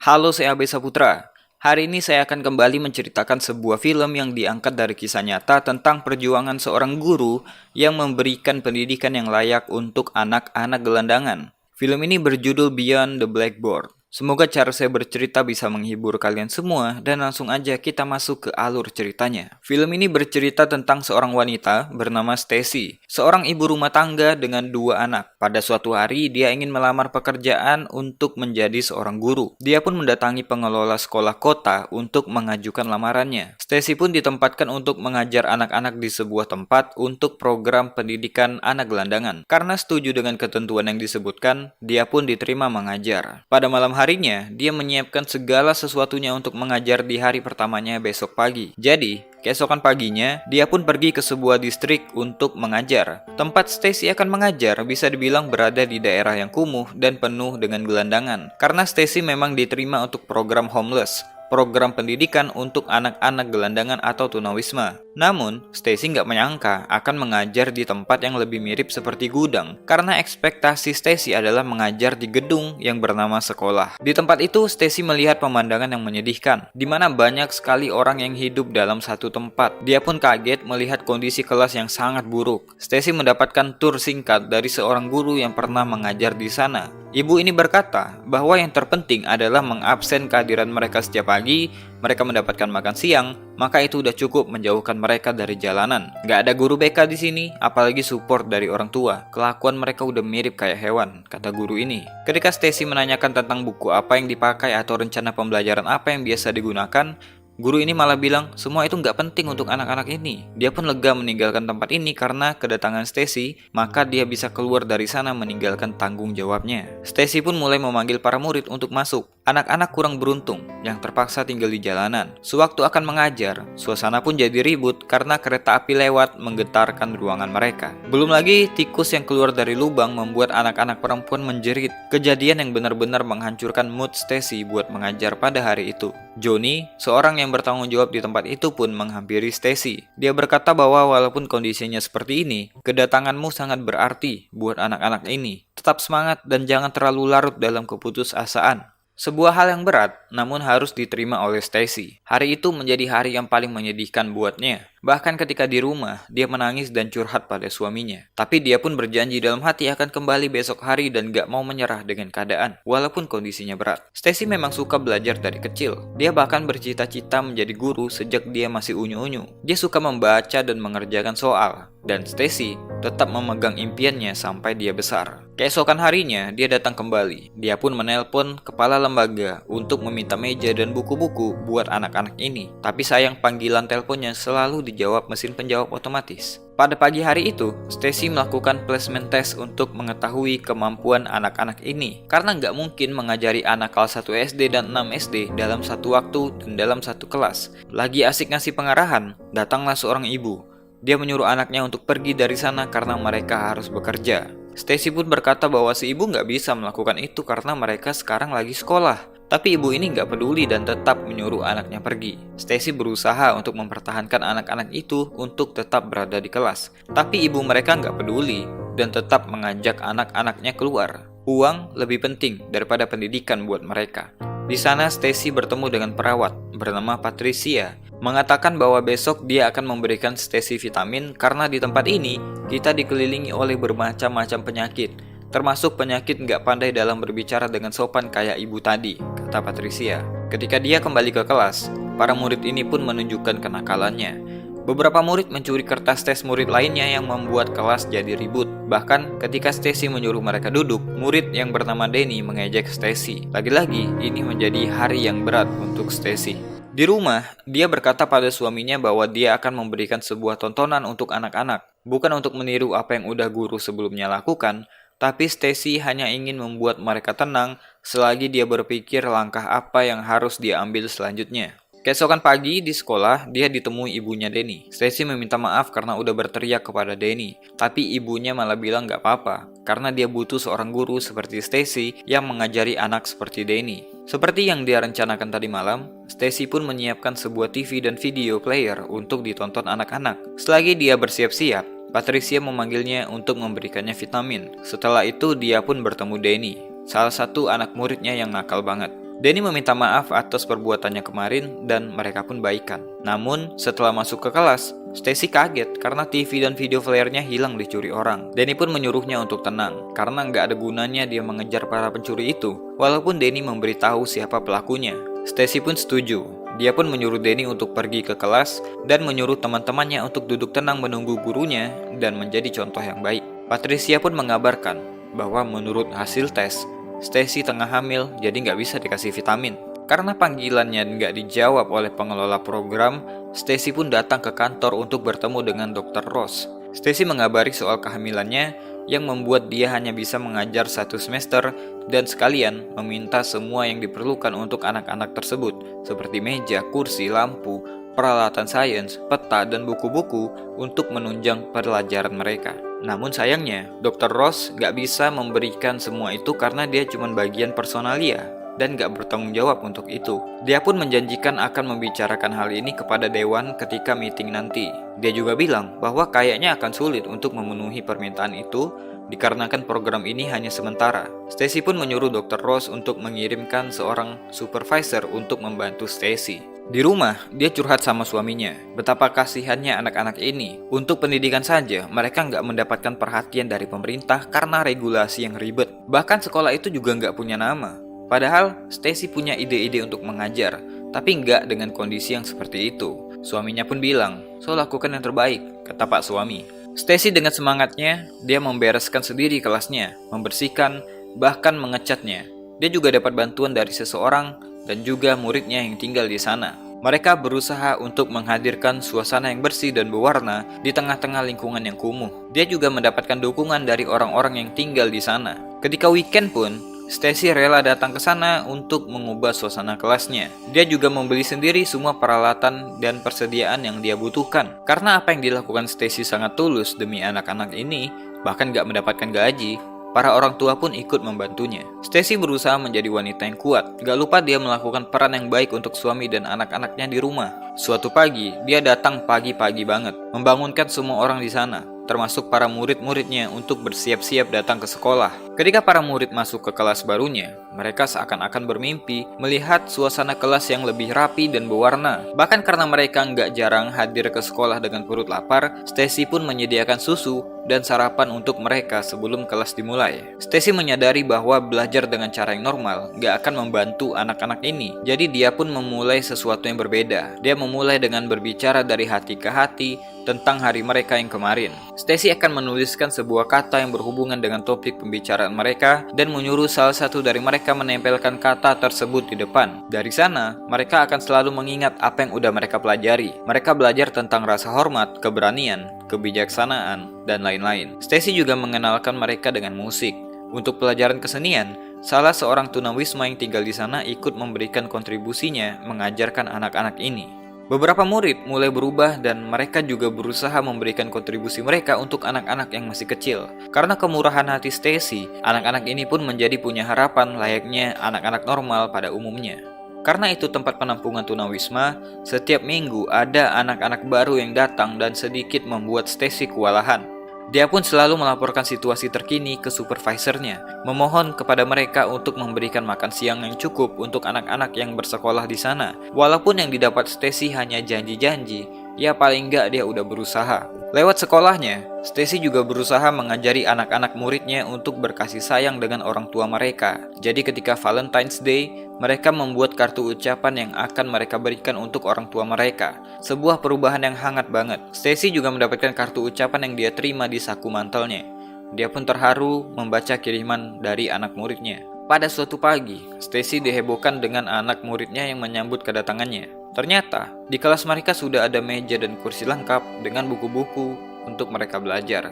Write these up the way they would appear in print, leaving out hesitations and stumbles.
Halo, saya Abe Saputra. Hari ini saya akan kembali menceritakan sebuah film yang diangkat dari kisah nyata tentang perjuangan seorang guru yang memberikan pendidikan yang layak untuk anak-anak gelandangan. Film ini berjudul Beyond the Blackboard. Semoga cara saya bercerita bisa menghibur kalian semua dan langsung aja kita masuk ke alur ceritanya. Film ini bercerita tentang seorang wanita bernama Stacy, seorang ibu rumah tangga dengan dua anak. Pada suatu hari dia ingin melamar pekerjaan untuk menjadi seorang guru. Dia pun mendatangi pengelola sekolah kota untuk mengajukan lamarannya. Stacy pun ditempatkan untuk mengajar anak-anak di sebuah tempat untuk program pendidikan anak gelandangan. Karena setuju dengan ketentuan yang disebutkan, dia pun diterima mengajar. Pada malam harinya, dia menyiapkan segala sesuatunya untuk mengajar di hari pertamanya besok pagi. Jadi, keesokan paginya, dia pun pergi ke sebuah distrik untuk mengajar. Tempat Stacy akan mengajar bisa dibilang berada di daerah yang kumuh dan penuh dengan gelandangan. Karena Stacy memang diterima untuk program homeless, program pendidikan untuk anak-anak gelandangan atau tunawisma. Namun, Stacy nggak menyangka akan mengajar di tempat yang lebih mirip seperti gudang, karena ekspektasi Stacy adalah mengajar di gedung yang bernama sekolah. Di tempat itu, Stacy melihat pemandangan yang menyedihkan, di mana banyak sekali orang yang hidup dalam satu tempat. Dia pun kaget melihat kondisi kelas yang sangat buruk. Stacy mendapatkan tur singkat dari seorang guru yang pernah mengajar di sana. Ibu ini berkata bahwa yang terpenting adalah mengabsen kehadiran mereka setiap pagi, mereka mendapatkan makan siang, maka itu udah cukup menjauhkan mereka dari jalanan. Gak ada guru BK di sini, apalagi support dari orang tua. Kelakuan mereka udah mirip kayak hewan, kata guru ini. Ketika Stacy menanyakan tentang buku apa yang dipakai atau rencana pembelajaran apa yang biasa digunakan, guru ini malah bilang semua itu nggak penting untuk anak-anak ini. Dia pun lega meninggalkan tempat ini karena kedatangan Stacy, maka dia bisa keluar dari sana meninggalkan tanggung jawabnya. Stacy pun mulai memanggil para murid untuk masuk. Anak-anak kurang beruntung yang terpaksa tinggal di jalanan. Sewaktu akan mengajar, suasana pun jadi ribut karena kereta api lewat menggetarkan ruangan mereka. Belum lagi tikus yang keluar dari lubang membuat anak-anak perempuan menjerit. Kejadian yang benar-benar menghancurkan mood Stacy buat mengajar pada hari itu. Johnny, seorang yang bertanggung jawab di tempat itu pun menghampiri Stacy. Dia berkata bahwa walaupun kondisinya seperti ini, kedatanganmu sangat berarti buat anak-anak ini. Tetap semangat dan jangan terlalu larut dalam keputusasaan. Sebuah hal yang berat, namun harus diterima oleh Stacy. Hari itu menjadi hari yang paling menyedihkan buatnya. Bahkan ketika di rumah, dia menangis dan curhat pada suaminya. Tapi dia pun berjanji dalam hati akan kembali besok hari dan gak mau menyerah dengan keadaan, walaupun kondisinya berat. Stacy memang suka belajar dari kecil. Dia bahkan bercita-cita menjadi guru sejak dia masih unyu-unyu. Dia suka membaca dan mengerjakan soal. Dan Stacy tetap memegang impiannya sampai dia besar. Keesokan harinya, dia datang kembali. Dia pun menelpon kepala lembaga untuk meminta meja dan buku-buku buat anak-anak ini. Tapi sayang panggilan teleponnya selalu dijawab mesin penjawab otomatis. Pada pagi hari itu, Stacy melakukan placement test untuk mengetahui kemampuan anak-anak ini. Karena nggak mungkin mengajari anak kelas 1 SD dan 6 SD dalam satu waktu dan dalam satu kelas. Lagi asik ngasih pengarahan, datanglah seorang ibu. Dia menyuruh anaknya untuk pergi dari sana karena mereka harus bekerja. Stacy pun berkata bahwa si ibu nggak bisa melakukan itu karena mereka sekarang lagi sekolah. Tapi ibu ini nggak peduli dan tetap menyuruh anaknya pergi. Stacy berusaha untuk mempertahankan anak-anak itu untuk tetap berada di kelas. Tapi ibu mereka nggak peduli dan tetap mengajak anak-anaknya keluar. Uang lebih penting daripada pendidikan buat mereka. Di sana Stacy bertemu dengan perawat bernama Patricia, mengatakan bahwa besok dia akan memberikan Stacy vitamin karena di tempat ini kita dikelilingi oleh bermacam-macam penyakit, termasuk penyakit nggak pandai dalam berbicara dengan sopan kayak ibu tadi, kata Patricia. Ketika dia kembali ke kelas, para murid ini pun menunjukkan kenakalannya. Beberapa murid mencuri kertas tes murid lainnya yang membuat kelas jadi ribut. Bahkan ketika Stacy menyuruh mereka duduk, murid yang bernama Danny mengejek Stacy. Lagi-lagi ini menjadi hari yang berat untuk Stacy. Di rumah, dia berkata pada suaminya bahwa dia akan memberikan sebuah tontonan untuk anak-anak. Bukan untuk meniru apa yang udah guru sebelumnya lakukan, tapi Stacy hanya ingin membuat mereka tenang selagi dia berpikir langkah apa yang harus dia ambil selanjutnya. Keesokan pagi di sekolah, dia ditemui ibunya Danny. Stacy meminta maaf karena udah berteriak kepada Danny, tapi ibunya malah bilang gak apa-apa, karena dia butuh seorang guru seperti Stacy yang mengajari anak seperti Danny. Seperti yang dia rencanakan tadi malam, Stacy pun menyiapkan sebuah TV dan video player untuk ditonton anak-anak. Selagi dia bersiap-siap, Patricia memanggilnya untuk memberikannya vitamin. Setelah itu dia pun bertemu Danny, salah satu anak muridnya yang nakal banget. Denny meminta maaf atas perbuatannya kemarin dan mereka pun baikan. Namun, setelah masuk ke kelas, Stacy kaget karena TV dan video flare-nya hilang dicuri orang. Denny pun menyuruhnya untuk tenang, karena nggak ada gunanya dia mengejar para pencuri itu, walaupun Denny memberitahu siapa pelakunya. Stacy pun setuju. Dia pun menyuruh Denny untuk pergi ke kelas dan menyuruh teman-temannya untuk duduk tenang menunggu gurunya dan menjadi contoh yang baik. Patricia pun mengabarkan bahwa menurut hasil tes, Stacy tengah hamil jadi nggak bisa dikasih vitamin. Karena panggilannya nggak dijawab oleh pengelola program, Stacy pun datang ke kantor untuk bertemu dengan Dr. Ross. Stacy mengabari soal kehamilannya yang membuat dia hanya bisa mengajar 1 semester dan sekalian meminta semua yang diperlukan untuk anak-anak tersebut, seperti meja, kursi, lampu, peralatan sains, peta, dan buku-buku untuk menunjang pelajaran mereka. Namun sayangnya, Dr. Ross gak bisa memberikan semua itu karena dia cuma bagian personalia dan gak bertanggung jawab untuk itu. Dia pun menjanjikan akan membicarakan hal ini kepada Dewan ketika meeting nanti. Dia juga bilang bahwa kayaknya akan sulit untuk memenuhi permintaan itu dikarenakan program ini hanya sementara. Stacy pun menyuruh Dr. Ross untuk mengirimkan seorang supervisor untuk membantu Stacy. Di rumah, dia curhat sama suaminya, betapa kasihannya anak-anak ini. Untuk pendidikan saja, mereka nggak mendapatkan perhatian dari pemerintah karena regulasi yang ribet. Bahkan sekolah itu juga nggak punya nama. Padahal, Stacy punya ide-ide untuk mengajar, tapi nggak dengan kondisi yang seperti itu. Suaminya pun bilang, "So lakukan yang terbaik," kata Pak Suami. Stacy dengan semangatnya, dia membereskan sendiri kelasnya, membersihkan, bahkan mengecatnya. Dia juga dapat bantuan dari seseorang dan juga muridnya yang tinggal di sana. Mereka berusaha untuk menghadirkan suasana yang bersih dan berwarna di tengah-tengah lingkungan yang kumuh. Dia juga mendapatkan dukungan dari orang-orang yang tinggal di sana. Ketika weekend pun, Stacy rela datang ke sana untuk mengubah suasana kelasnya. Dia juga membeli sendiri semua peralatan dan persediaan yang dia butuhkan. Karena apa yang dilakukan Stacy sangat tulus demi anak-anak ini, bahkan gak mendapatkan gaji, para orang tua pun ikut membantunya. Stacy berusaha menjadi wanita yang kuat. Gak lupa dia melakukan peran yang baik untuk suami dan anak-anaknya di rumah. Suatu pagi, dia datang pagi-pagi banget, membangunkan semua orang di sana, termasuk para murid-muridnya untuk bersiap-siap datang ke sekolah. Ketika para murid masuk ke kelas barunya, mereka seakan-akan bermimpi melihat suasana kelas yang lebih rapi dan berwarna. Bahkan karena mereka nggak jarang hadir ke sekolah dengan perut lapar, Stacy pun menyediakan susu dan sarapan untuk mereka sebelum kelas dimulai. Stacy menyadari bahwa belajar dengan cara yang normal nggak akan membantu anak-anak ini. Jadi dia pun memulai sesuatu yang berbeda. Dia memulai dengan berbicara dari hati ke hati tentang hari mereka yang kemarin. Stacy akan menuliskan sebuah kata yang berhubungan dengan topik pembicaraan mereka dan menyuruh salah satu dari mereka menempelkan kata tersebut di depan. Dari sana, mereka akan selalu mengingat apa yang udah mereka pelajari. Mereka belajar tentang rasa hormat, keberanian, kebijaksanaan, dan lain-lain. Stacy juga mengenalkan mereka dengan musik. Untuk pelajaran kesenian, salah seorang tunawisma yang tinggal di sana ikut memberikan kontribusinya mengajarkan anak-anak ini. Beberapa murid mulai berubah dan mereka juga berusaha memberikan kontribusi mereka untuk anak-anak yang masih kecil. Karena kemurahan hati Stacy, anak-anak ini pun menjadi punya harapan layaknya anak-anak normal pada umumnya. Karena itu tempat penampungan tunawisma, setiap minggu ada anak-anak baru yang datang dan sedikit membuat Stacy kewalahan. Dia pun selalu melaporkan situasi terkini ke supervisornya, memohon kepada mereka untuk memberikan makan siang yang cukup untuk anak-anak yang bersekolah di sana. Walaupun yang didapat Stacy hanya janji-janji, ya paling nggak dia udah berusaha. Lewat sekolahnya, Stacy juga berusaha mengajari anak-anak muridnya untuk berkasih sayang dengan orang tua mereka. Jadi ketika Valentine's Day, mereka membuat kartu ucapan yang akan mereka berikan untuk orang tua mereka. Sebuah perubahan yang hangat banget. Stacy juga mendapatkan kartu ucapan yang dia terima di saku mantelnya. Dia pun terharu membaca kiriman dari anak muridnya. Pada suatu pagi, Stacy dihebohkan dengan anak muridnya yang menyambut kedatangannya. Ternyata, di kelas mereka sudah ada meja dan kursi lengkap dengan buku-buku untuk mereka belajar.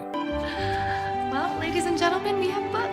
Well, ladies and gentlemen, we have books.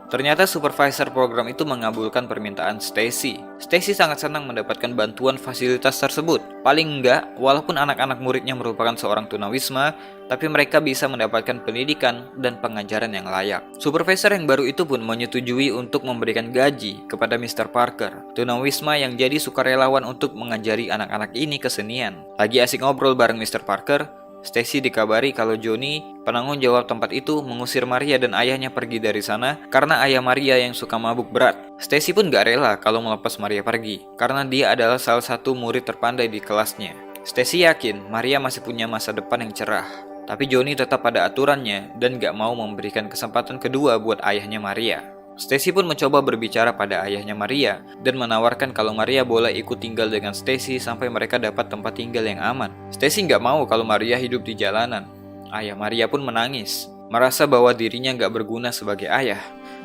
Ternyata supervisor program itu mengabulkan permintaan Stacy. Stacy sangat senang mendapatkan bantuan fasilitas tersebut. Paling enggak, walaupun anak-anak muridnya merupakan seorang tunawisma, tapi mereka bisa mendapatkan pendidikan dan pengajaran yang layak. Supervisor yang baru itu pun menyetujui untuk memberikan gaji kepada Mr. Parker, tunawisma yang jadi sukarelawan untuk mengajari anak-anak ini kesenian. Lagi asik ngobrol bareng Mr. Parker, Stacy dikabari kalau Johnny, penanggung jawab tempat itu, mengusir Maria dan ayahnya pergi dari sana karena ayah Maria yang suka mabuk berat. Stacy pun gak rela kalau melepas Maria pergi, karena dia adalah salah satu murid terpandai di kelasnya. Stacy yakin Maria masih punya masa depan yang cerah. Tapi Johnny tetap pada aturannya dan gak mau memberikan kesempatan kedua buat ayahnya Maria. Stacy pun mencoba berbicara pada ayahnya Maria dan menawarkan kalau Maria boleh ikut tinggal dengan Stacy sampai mereka dapat tempat tinggal yang aman. Stacy nggak mau kalau Maria hidup di jalanan. Ayah Maria pun menangis, merasa bahwa dirinya nggak berguna sebagai ayah,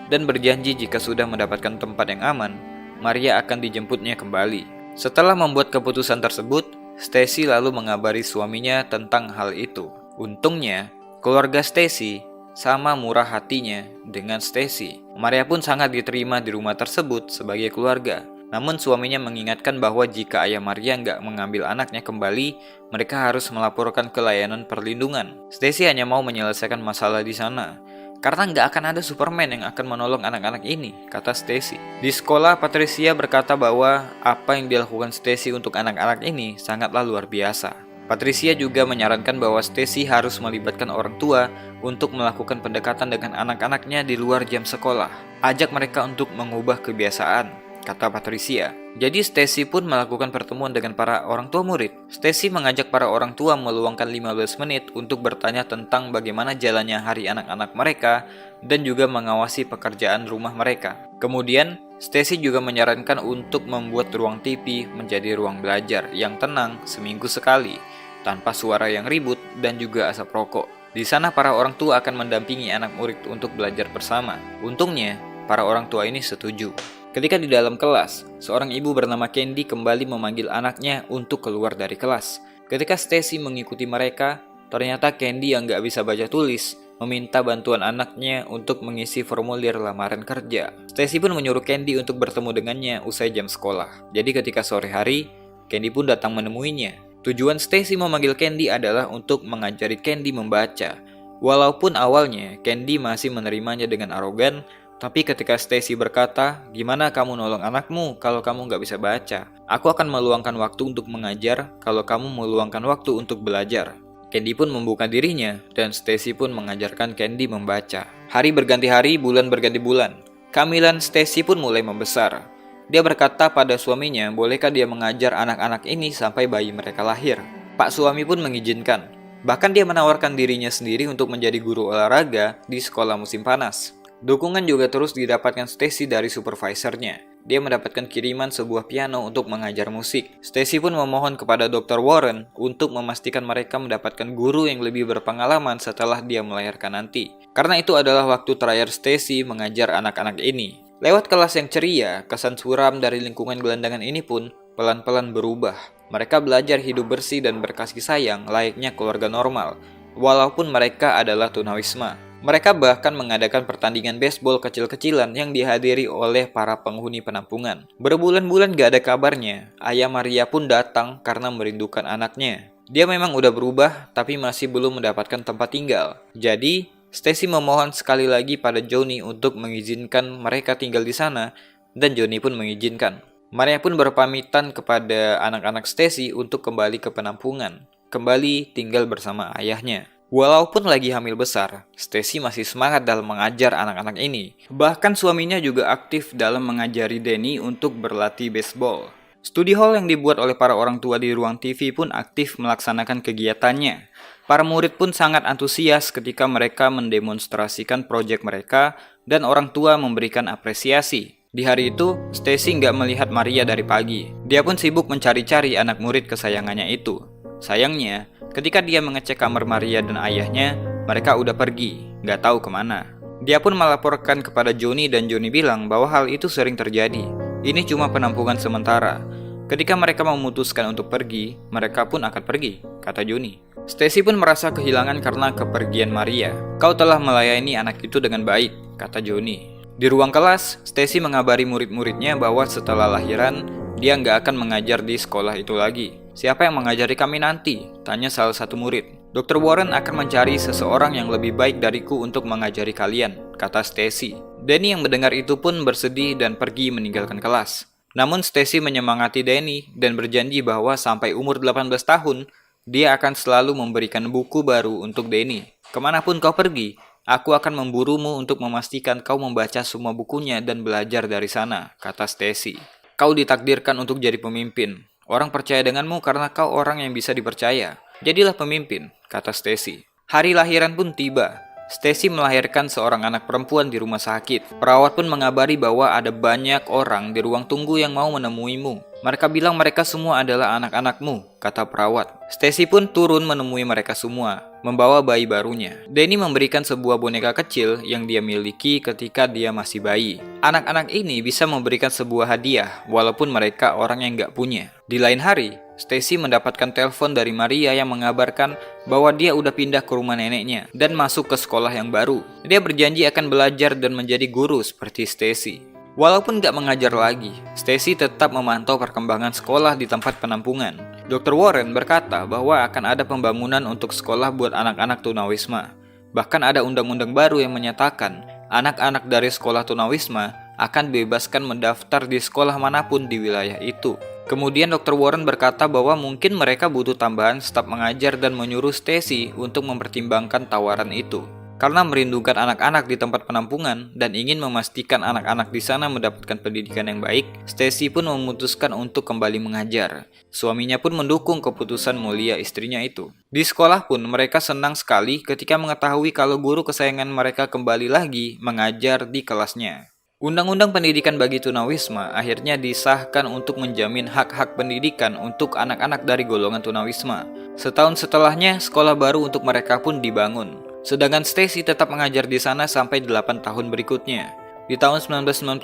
dan berjanji jika sudah mendapatkan tempat yang aman, Maria akan dijemputnya kembali. Setelah membuat keputusan tersebut, Stacy lalu mengabari suaminya tentang hal itu. Untungnya, keluarga Stacy sama murah hatinya dengan Stacy. Maria pun sangat diterima di rumah tersebut sebagai keluarga. Namun suaminya mengingatkan bahwa jika ayah Maria nggak mengambil anaknya kembali, mereka harus melaporkan ke layanan perlindungan. Stacy hanya mau menyelesaikan masalah di sana, karena nggak akan ada Superman yang akan menolong anak-anak ini, kata Stacy. Di sekolah, Patricia berkata bahwa apa yang dilakukan Stacy untuk anak-anak ini sangatlah luar biasa. Patricia juga menyarankan bahwa Stacy harus melibatkan orang tua untuk melakukan pendekatan dengan anak-anaknya di luar jam sekolah. Ajak mereka untuk mengubah kebiasaan, kata Patricia. Jadi Stacy pun melakukan pertemuan dengan para orang tua murid. Stacy mengajak para orang tua meluangkan 15 menit untuk bertanya tentang bagaimana jalannya hari anak-anak mereka dan juga mengawasi pekerjaan rumah mereka. Kemudian, Stacy juga menyarankan untuk membuat ruang TV menjadi ruang belajar yang tenang seminggu sekali, tanpa suara yang ribut dan juga asap rokok. Di sana para orang tua akan mendampingi anak murid untuk belajar bersama. Untungnya, para orang tua ini setuju. Ketika di dalam kelas, seorang ibu bernama Candy kembali memanggil anaknya untuk keluar dari kelas. Ketika Stacy mengikuti mereka, ternyata Candy yang gak bisa baca tulis meminta bantuan anaknya untuk mengisi formulir lamaran kerja. Stacy pun menyuruh Candy untuk bertemu dengannya usai jam sekolah. Jadi ketika sore hari, Candy pun datang menemuinya. Tujuan Stacy memanggil Candy adalah untuk mengajari Candy membaca. Walaupun awalnya Candy masih menerimanya dengan arogan, tapi ketika Stacy berkata, "Gimana kamu nolong anakmu kalau kamu nggak bisa baca? Aku akan meluangkan waktu untuk mengajar kalau kamu meluangkan waktu untuk belajar." Candy pun membuka dirinya dan Stacy pun mengajarkan Candy membaca. Hari berganti hari, bulan berganti bulan. Kehamilan Stacy pun mulai membesar. Dia berkata pada suaminya, bolehkah dia mengajar anak-anak ini sampai bayi mereka lahir? Pak suami pun mengizinkan. Bahkan dia menawarkan dirinya sendiri untuk menjadi guru olahraga di sekolah musim panas. Dukungan juga terus didapatkan Stacy dari supervisornya. Dia mendapatkan kiriman sebuah piano untuk mengajar musik. Stacy pun memohon kepada Dr. Warren untuk memastikan mereka mendapatkan guru yang lebih berpengalaman setelah dia melahirkan nanti. Karena itu adalah waktu terakhir Stacy mengajar anak-anak ini. Lewat kelas yang ceria, kesan suram dari lingkungan gelandangan ini pun pelan-pelan berubah. Mereka belajar hidup bersih dan berkasih sayang layaknya keluarga normal, walaupun mereka adalah tunawisma. Mereka bahkan mengadakan pertandingan baseball kecil-kecilan yang dihadiri oleh para penghuni penampungan. Berbulan-bulan gak ada kabarnya, ayah Maria pun datang karena merindukan anaknya. Dia memang udah berubah, tapi masih belum mendapatkan tempat tinggal. Jadi, Stacy memohon sekali lagi pada Johnny untuk mengizinkan mereka tinggal di sana, dan Johnny pun mengizinkan. Maria pun berpamitan kepada anak-anak Stacy untuk kembali ke penampungan, kembali tinggal bersama ayahnya. Walaupun lagi hamil besar, Stacy masih semangat dalam mengajar anak-anak ini. Bahkan suaminya juga aktif dalam mengajari Danny untuk berlatih baseball. Studi hall yang dibuat oleh para orang tua di ruang TV pun aktif melaksanakan kegiatannya. Para murid pun sangat antusias ketika mereka mendemonstrasikan proyek mereka dan orang tua memberikan apresiasi. Di hari itu, Stacy nggak melihat Maria dari pagi. Dia pun sibuk mencari-cari anak murid kesayangannya itu. Sayangnya, ketika dia mengecek kamar Maria dan ayahnya, mereka udah pergi, nggak tahu kemana. Dia pun melaporkan kepada Johnny dan Johnny bilang bahwa hal itu sering terjadi. Ini cuma penampungan sementara. Ketika mereka memutuskan untuk pergi, mereka pun akan pergi, kata Johnny. Stacy pun merasa kehilangan karena kepergian Maria. Kau telah melayani anak itu dengan baik, kata Johnny. Di ruang kelas, Stacy mengabari murid-muridnya bahwa setelah lahiran, dia nggak akan mengajar di sekolah itu lagi. Siapa yang mengajari kami nanti? Tanya salah satu murid. Dr. Warren akan mencari seseorang yang lebih baik dariku untuk mengajari kalian, kata Stacy. Danny yang mendengar itu pun bersedih dan pergi meninggalkan kelas. Namun Stacy menyemangati Danny dan berjanji bahwa sampai umur 18 tahun, Dia akan selalu memberikan buku baru untuk Danny. Kemanapun kau pergi, aku akan memburumu untuk memastikan kau membaca semua bukunya dan belajar dari sana, kata Stacy. Kau ditakdirkan untuk jadi pemimpin. Orang percaya denganmu karena kau orang yang bisa dipercaya. Jadilah pemimpin, kata Stacy. Hari lahiran pun tiba. Stacy melahirkan seorang anak perempuan di rumah sakit. Perawat pun mengabari bahwa ada banyak orang di ruang tunggu yang mau menemuimu. Mereka bilang mereka semua adalah anak-anakmu, kata perawat. Stacy pun turun menemui mereka semua, membawa bayi barunya. Danny memberikan sebuah boneka kecil yang dia miliki ketika dia masih bayi. Anak-anak ini bisa memberikan sebuah hadiah, walaupun mereka orang yang nggak punya. Di lain hari, Stacy mendapatkan telepon dari Maria yang mengabarkan bahwa dia udah pindah ke rumah neneknya dan masuk ke sekolah yang baru. Dia berjanji akan belajar dan menjadi guru seperti Stacy. Walaupun gak mengajar lagi, Stacy tetap memantau perkembangan sekolah di tempat penampungan. Dr. Warren berkata bahwa akan ada pembangunan untuk sekolah buat anak-anak tunawisma. Bahkan ada undang-undang baru yang menyatakan anak-anak dari sekolah tunawisma akan dibebaskan mendaftar di sekolah manapun di wilayah itu. Kemudian Dr. Warren berkata bahwa mungkin mereka butuh tambahan staf mengajar dan menyuruh Stacy untuk mempertimbangkan tawaran itu. Karena merindukan anak-anak di tempat penampungan dan ingin memastikan anak-anak di sana mendapatkan pendidikan yang baik, Stacy pun memutuskan untuk kembali mengajar. Suaminya pun mendukung keputusan mulia istrinya itu. Di sekolah pun mereka senang sekali ketika mengetahui kalau guru kesayangan mereka kembali lagi mengajar di kelasnya. Undang-undang pendidikan bagi tunawisma akhirnya disahkan untuk menjamin hak-hak pendidikan untuk anak-anak dari golongan tunawisma. Setahun setelahnya, sekolah baru untuk mereka pun dibangun. Sedangkan Stacy tetap mengajar di sana sampai 8 tahun berikutnya. Di tahun 1995,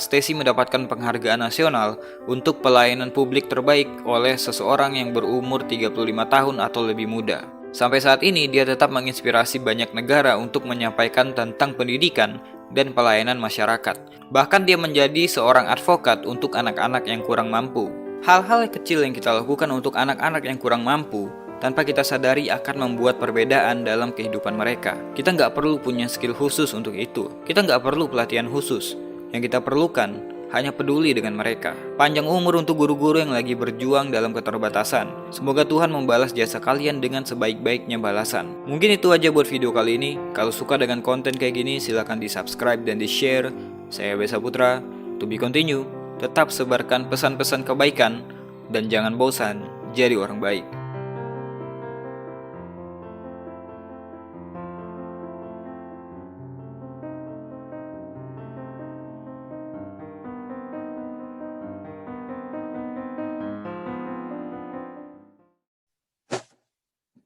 Stacy mendapatkan penghargaan nasional untuk pelayanan publik terbaik oleh seseorang yang berumur 35 tahun atau lebih muda. Sampai saat ini, dia tetap menginspirasi banyak negara untuk menyampaikan tentang pendidikan dan pelayanan masyarakat. Bahkan dia menjadi seorang advokat untuk anak-anak yang kurang mampu. Hal-hal kecil yang kita lakukan untuk anak-anak yang kurang mampu tanpa kita sadari akan membuat perbedaan dalam kehidupan mereka. Kita nggak perlu punya skill khusus untuk itu. Kita nggak perlu pelatihan khusus. Yang kita perlukan hanya peduli dengan mereka. Panjang umur untuk guru-guru yang lagi berjuang dalam keterbatasan. Semoga Tuhan membalas jasa kalian dengan sebaik-baiknya balasan. Mungkin itu aja buat video kali ini. Kalau suka dengan konten kayak gini, silahkan di subscribe dan di share. Saya Besa Putra. To be continue. Tetap sebarkan pesan-pesan kebaikan. Dan jangan bosan jadi orang baik.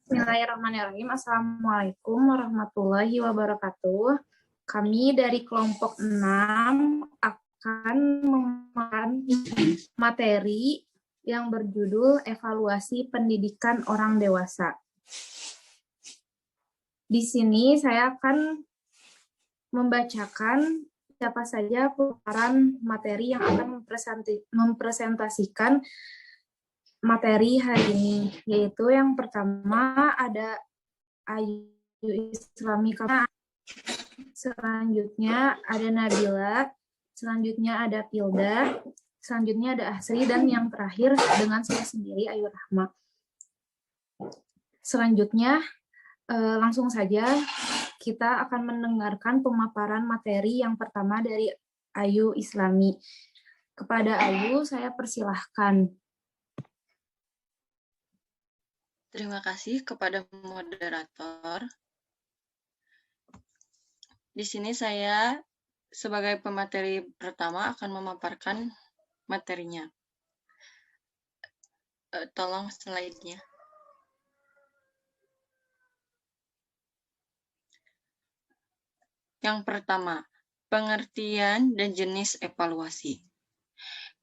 Bismillahirrahmanirrahim. Assalamualaikum warahmatullahi wabarakatuh. Kami dari kelompok 6 akan membahas materi yang berjudul Evaluasi Pendidikan Orang Dewasa. Di sini saya akan membacakan siapa saja pemaparan materi yang akan mempresentasikan materi hari ini, yaitu yang pertama ada Ayu Islami, selanjutnya ada Nabila, selanjutnya ada Pilda, selanjutnya ada Asri, dan yang terakhir dengan saya sendiri, Ayu Rahma. Selanjutnya langsung saja kita akan mendengarkan pemaparan materi yang pertama dari Ayu Islami. Kepada Ayu saya persilahkan. Terima kasih kepada moderator. Di sini saya sebagai pemateri pertama akan memaparkan materinya. Tolong slide-nya. Yang pertama, pengertian dan jenis evaluasi.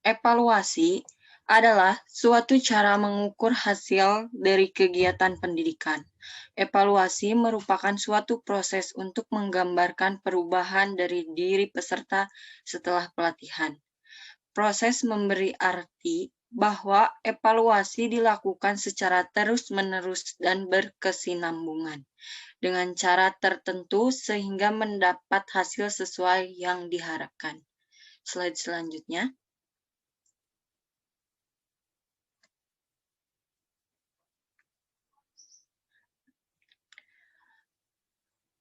Evaluasi adalah suatu cara mengukur hasil dari kegiatan pendidikan. Evaluasi merupakan suatu proses untuk menggambarkan perubahan dari diri peserta setelah pelatihan. Proses memberi arti bahwa evaluasi dilakukan secara terus-menerus dan berkesinambungan dengan cara tertentu sehingga mendapat hasil sesuai yang diharapkan. Slide selanjutnya.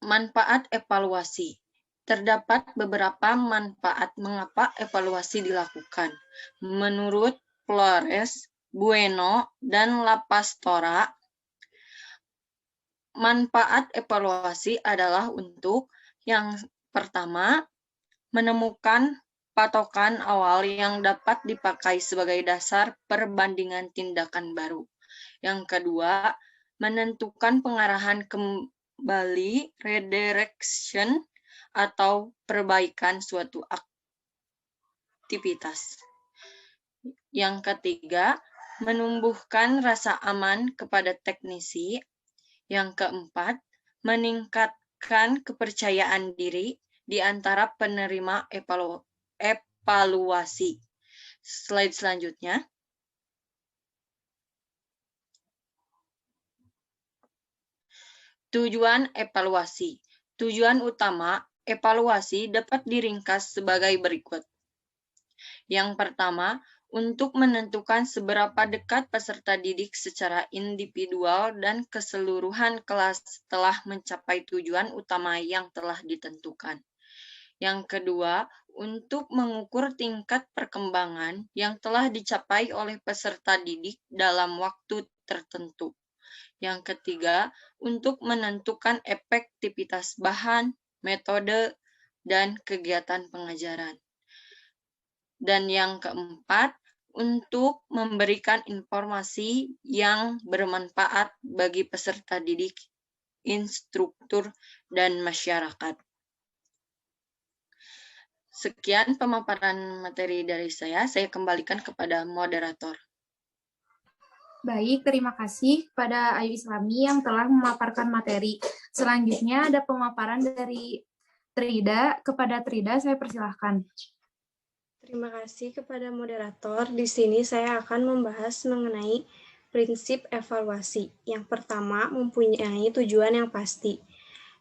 Manfaat evaluasi. Terdapat beberapa manfaat mengapa evaluasi dilakukan. Menurut Flores, Bueno, dan La Pastora, manfaat evaluasi adalah untuk yang pertama, menemukan patokan awal yang dapat dipakai sebagai dasar perbandingan tindakan baru. Yang kedua, menentukan pengarahan kembali, redirection, atau perbaikan suatu aktivitas. Yang ketiga, menumbuhkan rasa aman kepada teknisi. Yang keempat, meningkatkan kepercayaan diri di antara penerima evaluasi. Slide selanjutnya. Tujuan evaluasi. Tujuan utama evaluasi dapat diringkas sebagai berikut. Yang pertama, untuk menentukan seberapa dekat peserta didik secara individual dan keseluruhan kelas telah mencapai tujuan utama yang telah ditentukan. Yang kedua, untuk mengukur tingkat perkembangan yang telah dicapai oleh peserta didik dalam waktu tertentu. Yang ketiga, untuk menentukan efektivitas bahan, metode, dan kegiatan pengajaran. Dan yang keempat, untuk memberikan informasi yang bermanfaat bagi peserta didik, instruktur, dan masyarakat. Sekian pemaparan materi dari saya kembalikan kepada moderator. Baik, terima kasih kepada Ayu Islami yang telah memaparkan materi. Selanjutnya ada pemaparan dari Trida. Kepada Trida, saya persilahkan. Terima kasih kepada moderator. Di sini saya akan membahas mengenai prinsip evaluasi. Yang pertama, mempunyai tujuan yang pasti.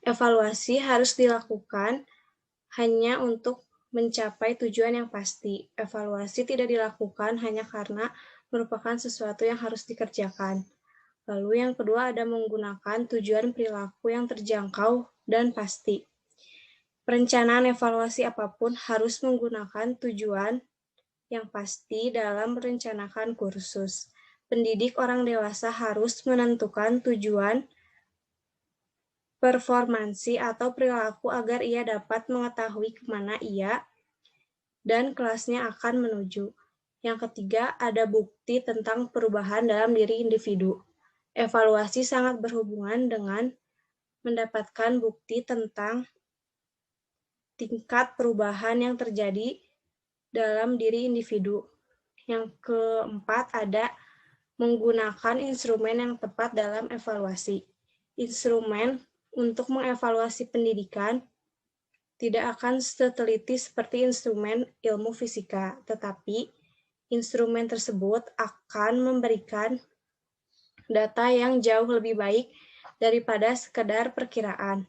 Evaluasi harus dilakukan hanya untuk mencapai tujuan yang pasti. Evaluasi tidak dilakukan hanya karena merupakan sesuatu yang harus dikerjakan. Lalu yang kedua ada menggunakan tujuan perilaku yang terjangkau dan pasti. Perencanaan evaluasi apapun harus menggunakan tujuan yang pasti dalam merencanakan kursus. Pendidik orang dewasa harus menentukan tujuan performansi atau perilaku agar ia dapat mengetahui kemana ia dan kelasnya akan menuju. Yang ketiga, ada bukti tentang perubahan dalam diri individu. Evaluasi sangat berhubungan dengan mendapatkan bukti tentang tingkat perubahan yang terjadi dalam diri individu. Yang keempat ada menggunakan instrumen yang tepat dalam evaluasi. Instrumen untuk mengevaluasi pendidikan tidak akan seteliti seperti instrumen ilmu fisika, tetapi instrumen tersebut akan memberikan data yang jauh lebih baik daripada sekedar perkiraan.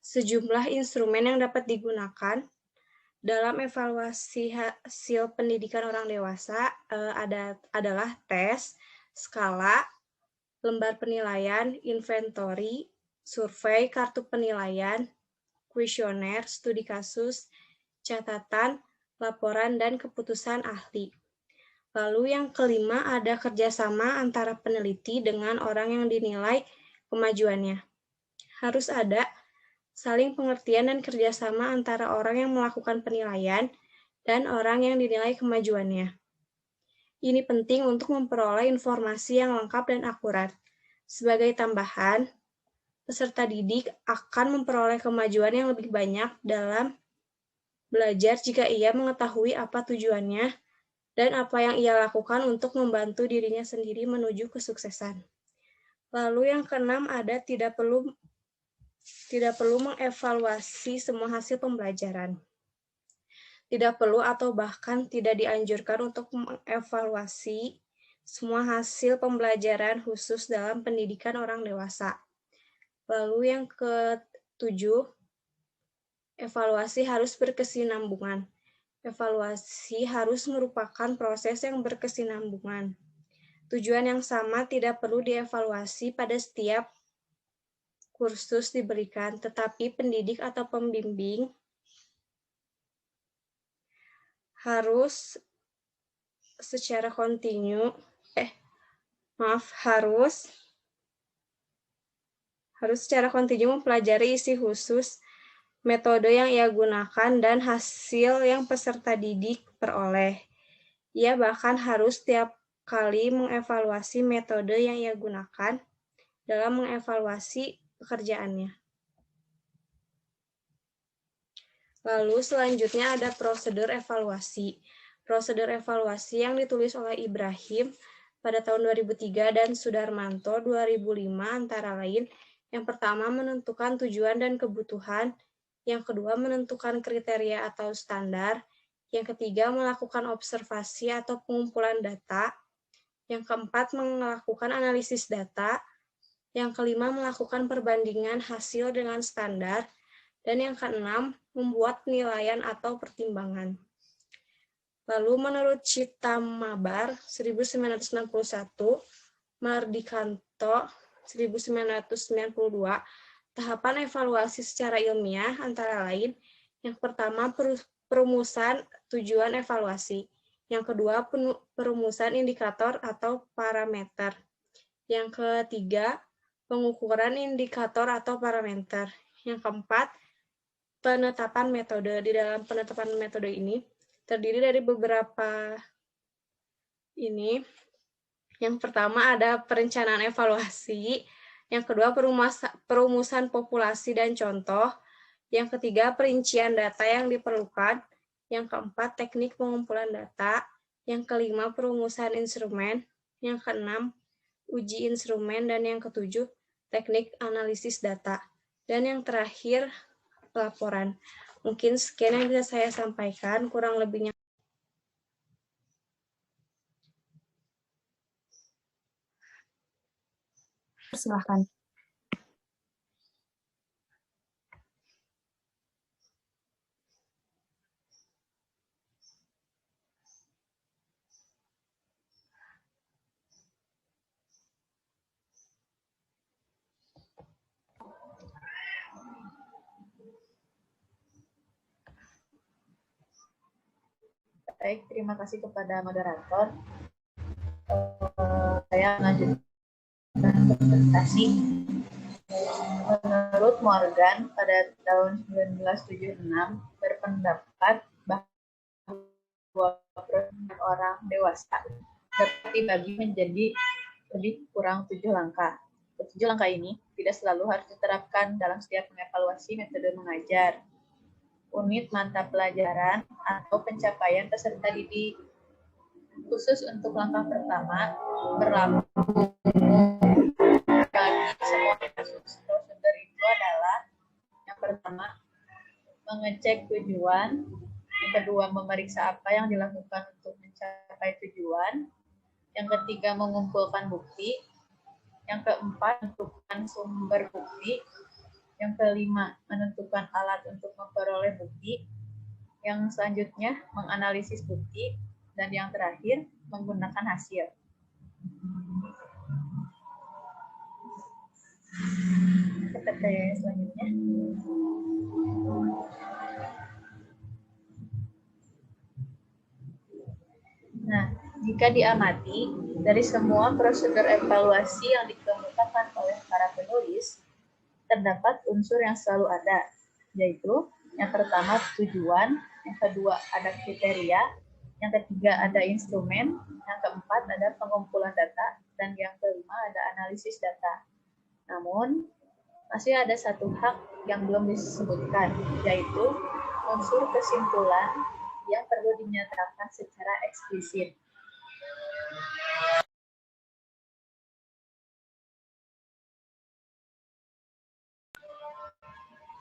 Sejumlah instrumen yang dapat digunakan dalam evaluasi hasil pendidikan orang dewasa adalah tes, skala, lembar penilaian, inventory, survei, kartu penilaian, kuesioner, studi kasus, catatan, laporan, dan keputusan ahli. Lalu yang kelima ada kerjasama antara peneliti dengan orang yang dinilai kemajuannya. Harus ada saling pengertian dan kerjasama antara orang yang melakukan penilaian dan orang yang dinilai kemajuannya. Ini penting untuk memperoleh informasi yang lengkap dan akurat. Sebagai tambahan, peserta didik akan memperoleh kemajuan yang lebih banyak dalam belajar jika ia mengetahui apa tujuannya dan apa yang ia lakukan untuk membantu dirinya sendiri menuju kesuksesan. Lalu yang keenam ada tidak perlu mengevaluasi semua hasil pembelajaran. Tidak perlu atau bahkan tidak dianjurkan untuk mengevaluasi semua hasil pembelajaran khusus dalam pendidikan orang dewasa. Lalu yang ketujuh, evaluasi harus berkesinambungan. Evaluasi harus merupakan proses yang berkesinambungan. Tujuan yang sama tidak perlu dievaluasi pada setiap kursus diberikan, tetapi pendidik atau pembimbing harus secara kontinu, harus secara kontinu mempelajari isi khusus, metode yang ia gunakan, dan hasil yang peserta didik peroleh. Ia bahkan harus tiap kali mengevaluasi metode yang ia gunakan dalam mengevaluasi pekerjaannya. Lalu selanjutnya ada prosedur evaluasi. Prosedur evaluasi yang ditulis oleh Ibrahim pada tahun 2003 dan Sudarmanto 2005 antara lain: yang pertama, menentukan tujuan dan kebutuhan. Yang kedua, menentukan kriteria atau standar. Yang ketiga, melakukan observasi atau pengumpulan data. Yang keempat, melakukan analisis data. Yang kelima, melakukan perbandingan hasil dengan standar. Dan yang keenam, membuat penilaian atau pertimbangan. Lalu menurut Cita Mabar 1961, Mardikanto 1992, tahapan evaluasi secara ilmiah antara lain: yang pertama, perumusan tujuan evaluasi. Yang kedua, perumusan indikator atau parameter. Yang ketiga, pengukuran indikator atau parameter. Yang keempat, penetapan metode. Di dalam penetapan metode ini terdiri dari beberapa ini. Yang pertama ada perencanaan evaluasi, yang kedua perumusan populasi dan contoh, yang ketiga perincian data yang diperlukan, yang keempat teknik pengumpulan data, yang kelima perumusan instrumen, yang keenam uji instrumen, dan yang ketujuh teknik analisis data, dan yang terakhir pelaporan. Mungkin sekian yang bisa saya sampaikan, kurang lebihnya. Silahkan. Baik, terima kasih kepada moderator. Saya lanjutkan presentasi. Menurut Morgan, pada tahun 1976 berpendapat bahwa orang dewasa dapat dibagi menjadi lebih kurang 7 langkah. 7 langkah ini tidak selalu harus diterapkan dalam setiap mengevaluasi metode mengajar, unit mata pelajaran, atau pencapaian peserta didik. Khusus untuk langkah pertama, berlaku bagi semua kasus. Prosedur itu adalah: yang pertama, mengecek tujuan. Yang kedua, memeriksa apa yang dilakukan untuk mencapai tujuan. Yang ketiga, mengumpulkan bukti. Yang keempat, menentukan sumber bukti. Yang kelima, menentukan alat untuk memperoleh bukti. Yang selanjutnya, menganalisis bukti. Dan yang terakhir, menggunakan hasil. Kita ke selanjutnya. Nah, jika diamati dari semua prosedur evaluasi yang dikemukakan oleh para penulis, terdapat unsur yang selalu ada, yaitu yang pertama tujuan, yang kedua ada kriteria, yang ketiga ada instrumen, yang keempat ada pengumpulan data, dan yang kelima ada analisis data. Namun, masih ada satu hak yang belum disebutkan, yaitu unsur kesimpulan yang perlu dinyatakan secara eksplisit.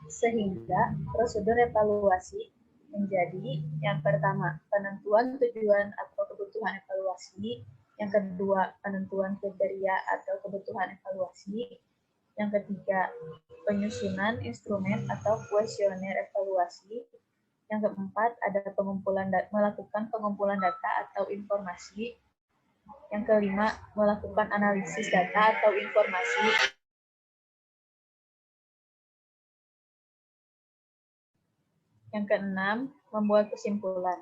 Sehingga prosedur evaluasi menjadi: yang pertama, penentuan tujuan atau kebutuhan evaluasi, yang kedua, penentuan kriteria atau kebutuhan evaluasi, yang ketiga, penyusunan instrumen atau kuesioner evaluasi, yang keempat, ada melakukan pengumpulan data atau informasi, yang kelima, melakukan analisis data atau informasi, Yang keenam, membuat kesimpulan.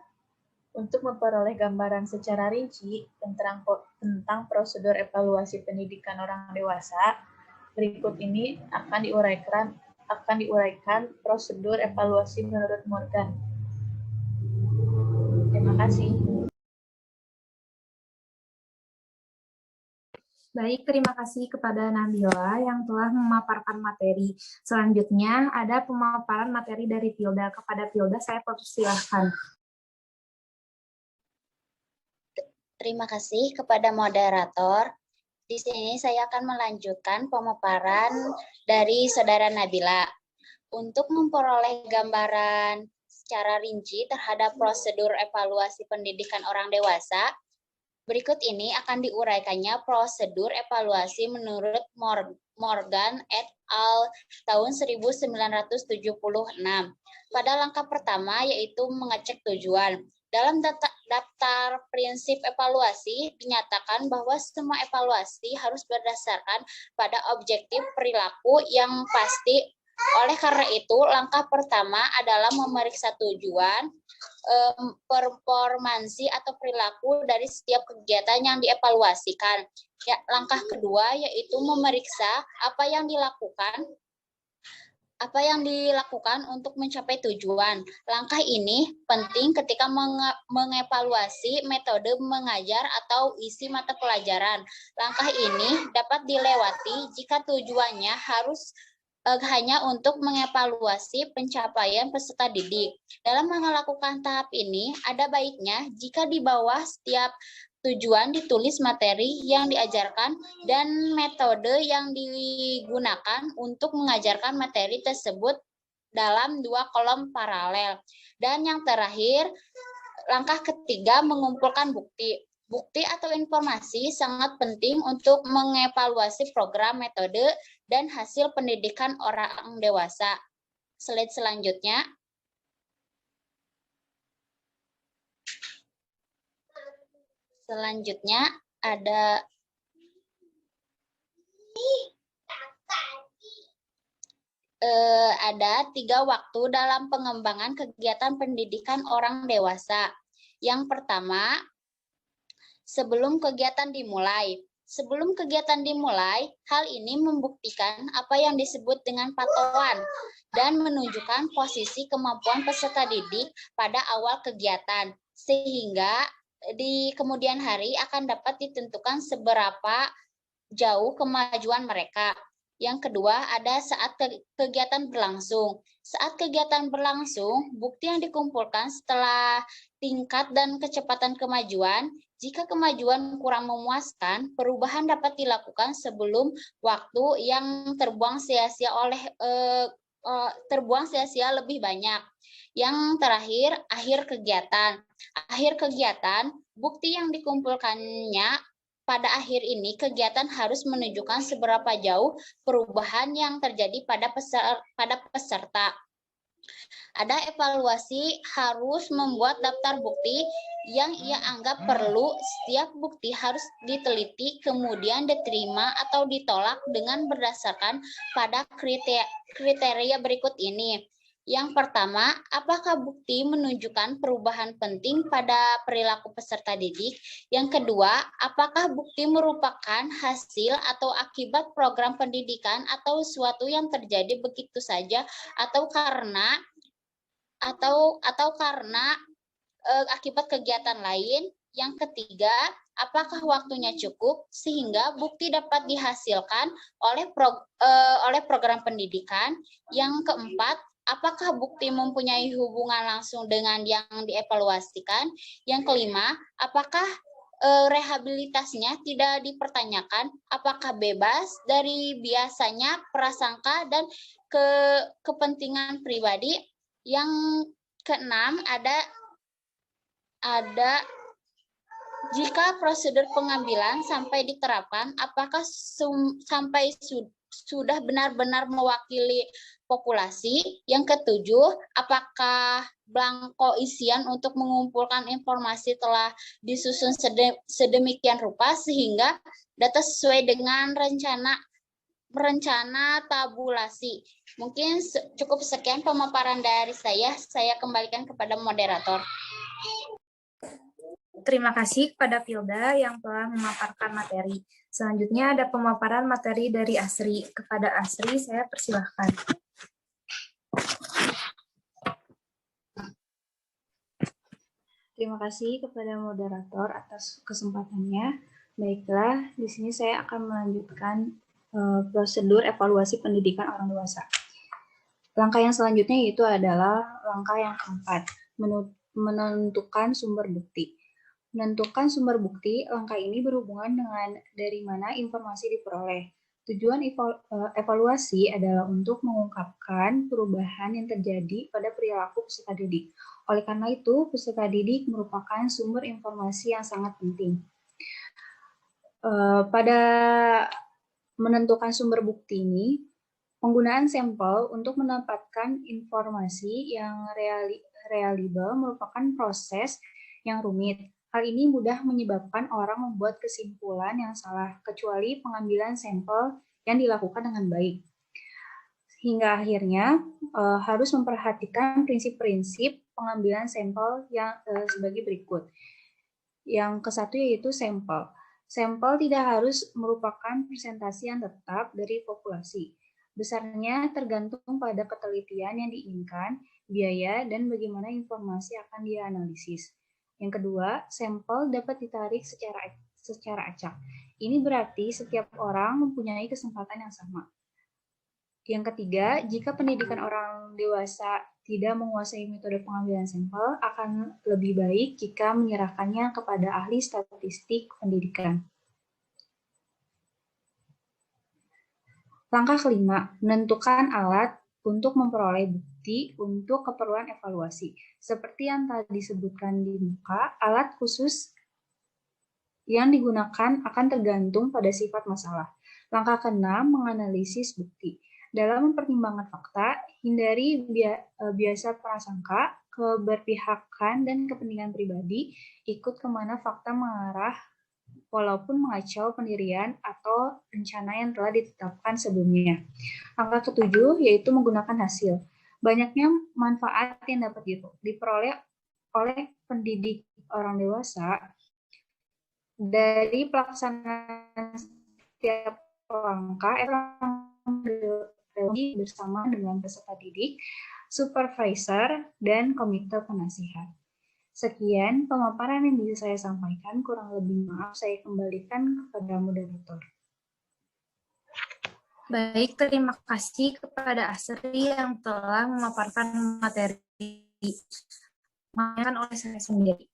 Untuk memperoleh gambaran secara rinci tentang prosedur evaluasi pendidikan orang dewasa, berikut ini akan diuraikan prosedur evaluasi menurut Morgan. Terima kasih. Baik, terima kasih kepada Nabila yang telah memaparkan materi. Selanjutnya ada pemaparan materi dari Tilda. Kepada Tilda saya persilahkan. Terima kasih kepada moderator. Di sini saya akan melanjutkan pemaparan dari Saudara Nabila. Untuk memperoleh gambaran secara rinci terhadap prosedur evaluasi pendidikan orang dewasa, berikut ini akan diuraikannya prosedur evaluasi menurut Morgan et al. Tahun 1976. Pada langkah pertama yaitu mengecek tujuan. Dalam daftar prinsip evaluasi dinyatakan bahwa semua evaluasi harus berdasarkan pada objektif perilaku yang pasti. Oleh karena itu, langkah pertama adalah memeriksa tujuan, performansi atau perilaku dari setiap kegiatan yang dievaluasikan. Ya, langkah kedua yaitu memeriksa apa yang dilakukan untuk mencapai tujuan. Langkah ini penting ketika mengevaluasi metode mengajar atau isi mata pelajaran. Langkah ini dapat dilewati jika tujuannya hanya untuk mengevaluasi pencapaian peserta didik. Dalam melakukan tahap ini, ada baiknya jika di bawah setiap tujuan ditulis materi yang diajarkan dan metode yang digunakan untuk mengajarkan materi tersebut dalam 2 kolom paralel. Dan yang terakhir, langkah ketiga mengumpulkan bukti. Bukti atau informasi sangat penting untuk mengevaluasi program, metode, dan hasil pendidikan orang dewasa. Slide selanjutnya. Selanjutnya ada ada 3 waktu dalam pengembangan kegiatan pendidikan orang dewasa. Yang pertama, sebelum kegiatan dimulai. Sebelum kegiatan dimulai, hal ini membuktikan apa yang disebut dengan patoan dan menunjukkan posisi kemampuan peserta didik pada awal kegiatan, sehingga di kemudian hari akan dapat ditentukan seberapa jauh kemajuan mereka. Yang kedua, ada saat kegiatan berlangsung. Saat kegiatan berlangsung, bukti yang dikumpulkan setelah tingkat dan kecepatan kemajuan. Jika kemajuan kurang memuaskan, perubahan dapat dilakukan sebelum waktu yang terbuang sia-sia lebih banyak. Yang terakhir, akhir kegiatan. Akhir kegiatan, bukti yang dikumpulkannya pada akhir ini, kegiatan harus menunjukkan seberapa jauh perubahan yang terjadi pada peserta. Ada evaluasi harus membuat daftar bukti yang ia anggap perlu. Setiap bukti harus diteliti, kemudian diterima atau ditolak dengan berdasarkan pada kriteria berikut ini. Yang pertama, apakah bukti menunjukkan perubahan penting pada perilaku peserta didik? Yang kedua, apakah bukti merupakan hasil atau akibat program pendidikan atau sesuatu yang terjadi begitu saja atau karena akibat kegiatan lain? Yang ketiga, apakah waktunya cukup sehingga bukti dapat dihasilkan oleh program pendidikan? Yang keempat, apakah bukti mempunyai hubungan langsung dengan yang dievaluasikan? Yang kelima, apakah rehabilitasnya tidak dipertanyakan? Apakah bebas dari biasanya prasangka dan kepentingan pribadi? Yang keenam, ada jika prosedur pengambilan sampai diterapkan, apakah sampai sudah benar-benar mewakili populasi? Yang ketujuh, apakah blanko isian untuk mengumpulkan informasi telah disusun sedemikian rupa sehingga data sesuai dengan rencana rencana tabulasi. Mungkin cukup sekian pemaparan dari saya. Saya kembalikan kepada moderator. Terima kasih kepada Filda yang telah memaparkan materi. Selanjutnya ada pemaparan materi dari Asri. Kepada Asri, saya persilahkan. Terima kasih kepada moderator atas kesempatannya. Baiklah, di sini saya akan melanjutkan prosedur evaluasi pendidikan orang dewasa. Langkah yang selanjutnya yaitu adalah langkah yang keempat, menentukan sumber bukti. Menentukan sumber bukti, langkah ini berhubungan dengan dari mana informasi diperoleh. Tujuan evaluasi adalah untuk mengungkapkan perubahan yang terjadi pada perilaku peserta didik. Oleh karena itu, peserta didik merupakan sumber informasi yang sangat penting. Pada menentukan sumber bukti ini, penggunaan sampel untuk mendapatkan informasi yang reliable merupakan proses yang rumit. Hal ini mudah menyebabkan orang membuat kesimpulan yang salah, kecuali pengambilan sampel yang dilakukan dengan baik. Hingga akhirnya harus memperhatikan prinsip-prinsip pengambilan sampel yang sebagai berikut. Yang ke-1 yaitu sampel. Sampel tidak harus merupakan presentasi yang tetap dari populasi. Besarnya tergantung pada ketelitian yang diinginkan, biaya, dan bagaimana informasi akan dianalisis. Yang kedua, sampel dapat ditarik secara acak. Ini berarti setiap orang mempunyai kesempatan yang sama. Yang ketiga, jika pendidikan orang dewasa tidak menguasai metode pengambilan sampel, akan lebih baik jika menyerahkannya kepada ahli statistik pendidikan. Langkah kelima, menentukan alat untuk memperoleh bukti untuk keperluan evaluasi. Seperti yang tadi disebutkan di muka, alat khusus yang digunakan akan tergantung pada sifat masalah. Langkah keenam, menganalisis bukti. Dalam mempertimbangkan fakta, hindari biasa prasangka, keberpihakan, dan kepentingan pribadi, ikut kemana fakta mengarah walaupun mengacau pendirian atau rencana yang telah ditetapkan sebelumnya. Langkah ketujuh yaitu menggunakan hasil. Banyaknya manfaat yang dapat diperoleh oleh pendidik orang dewasa dari pelaksanaan setiap langkah bersama dengan peserta didik, supervisor, dan komite penasihat. Sekian pemaparan yang bisa saya sampaikan, kurang lebih maaf saya kembalikan kepada moderator. Baik, terima kasih kepada Asri yang telah memaparkan materi oleh saya sendiri.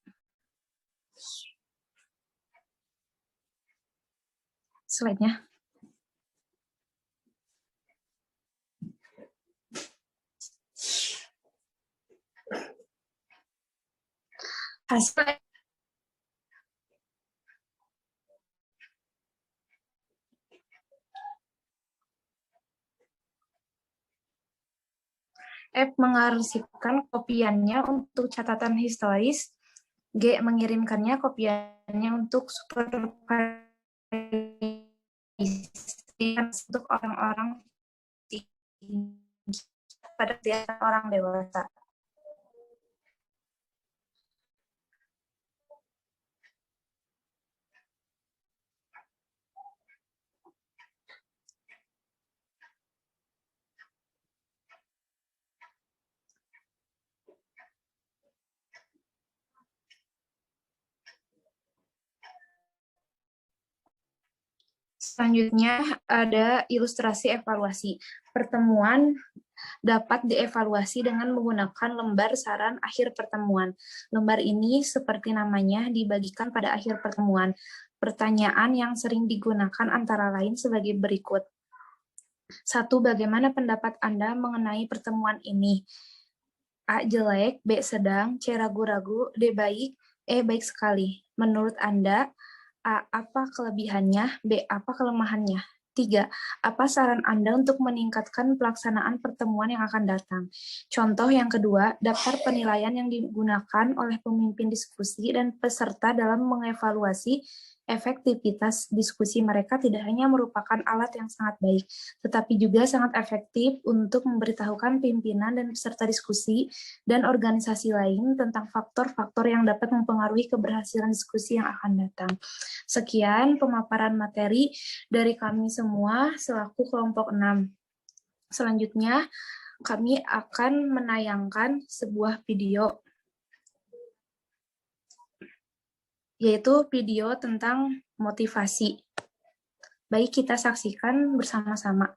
Slide-nya. Hasil F mengarsipkan kopiannya untuk catatan historis, G mengirimkannya kopiannya untuk supervisi untuk orang-orang pada kegiatan orang dewasa. Selanjutnya ada ilustrasi evaluasi. Pertemuan dapat dievaluasi dengan menggunakan lembar saran akhir pertemuan. Lembar ini seperti namanya dibagikan pada akhir pertemuan. Pertanyaan yang sering digunakan antara lain sebagai berikut. 1. Bagaimana pendapat Anda mengenai pertemuan ini? A. Jelek, B. Sedang, C. Ragu-ragu, D. Baik, E. Baik sekali. Menurut Anda, A. Apa kelebihannya? B. Apa kelemahannya? 3. Apa saran Anda untuk meningkatkan pelaksanaan pertemuan yang akan datang? Contoh yang kedua, daftar penilaian yang digunakan oleh pemimpin diskusi dan peserta dalam mengevaluasi efektivitas diskusi mereka tidak hanya merupakan alat yang sangat baik, tetapi juga sangat efektif untuk memberitahukan pimpinan dan peserta diskusi dan organisasi lain tentang faktor-faktor yang dapat mempengaruhi keberhasilan diskusi yang akan datang. Sekian pemaparan materi dari kami semua selaku kelompok 6. Selanjutnya, kami akan menayangkan sebuah video, yaitu video tentang motivasi. Baik, kita saksikan bersama-sama.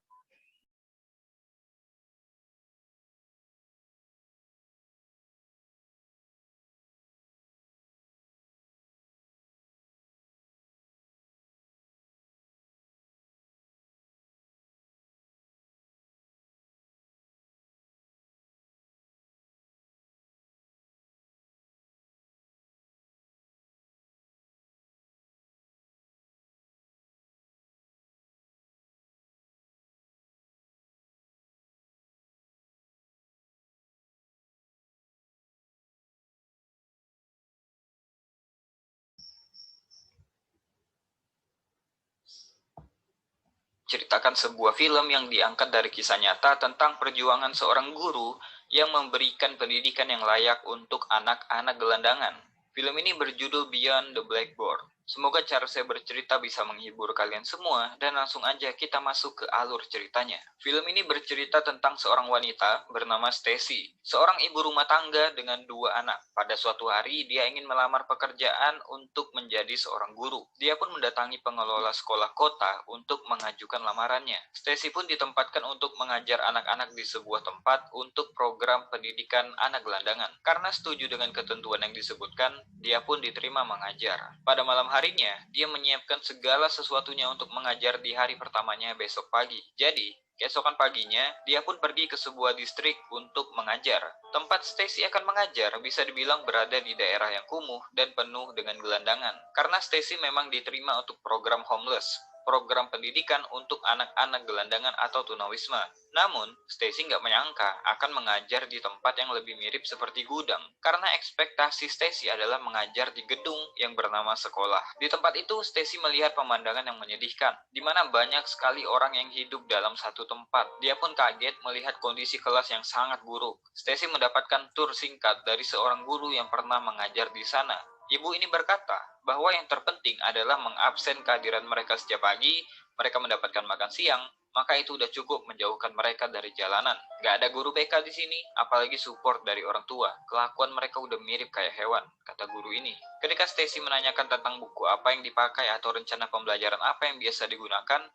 Ceritakan sebuah film yang diangkat dari kisah nyata tentang perjuangan seorang guru yang memberikan pendidikan yang layak untuk anak-anak gelandangan. Film ini berjudul Beyond the Blackboard. Semoga cara saya bercerita bisa menghibur kalian semua, dan langsung aja kita masuk ke alur ceritanya. Film ini bercerita tentang seorang wanita bernama Stacy, seorang ibu rumah tangga dengan 2 anak. Pada suatu hari, dia ingin melamar pekerjaan untuk menjadi seorang guru. Dia pun mendatangi pengelola sekolah kota untuk mengajukan lamarannya. Stacy pun ditempatkan untuk mengajar anak-anak di sebuah tempat untuk program pendidikan anak gelandangan. Karena setuju dengan ketentuan yang disebutkan, dia pun diterima mengajar. Pada malam harinya, dia menyiapkan segala sesuatunya untuk mengajar di hari pertamanya besok pagi. Jadi, keesokan paginya, dia pun pergi ke sebuah distrik untuk mengajar. Tempat Stacy akan mengajar bisa dibilang berada di daerah yang kumuh dan penuh dengan gelandangan. Karena Stacy memang diterima untuk program homeless, program pendidikan untuk anak-anak gelandangan atau tunawisma. Namun, Stacy nggak menyangka akan mengajar di tempat yang lebih mirip seperti gudang, karena ekspektasi Stacy adalah mengajar di gedung yang bernama sekolah. Di tempat itu, Stacy melihat pemandangan yang menyedihkan, di mana banyak sekali orang yang hidup dalam satu tempat. Dia pun kaget melihat kondisi kelas yang sangat buruk. Stacy mendapatkan tur singkat dari seorang guru yang pernah mengajar di sana. Ibu ini berkata bahwa yang terpenting adalah mengabsen kehadiran mereka setiap pagi, mereka mendapatkan makan siang, maka itu udah cukup menjauhkan mereka dari jalanan. Gak ada guru BK di sini, apalagi support dari orang tua. Kelakuan mereka udah mirip kayak hewan, kata guru ini. Ketika Stacy menanyakan tentang buku apa yang dipakai atau rencana pembelajaran apa yang biasa digunakan,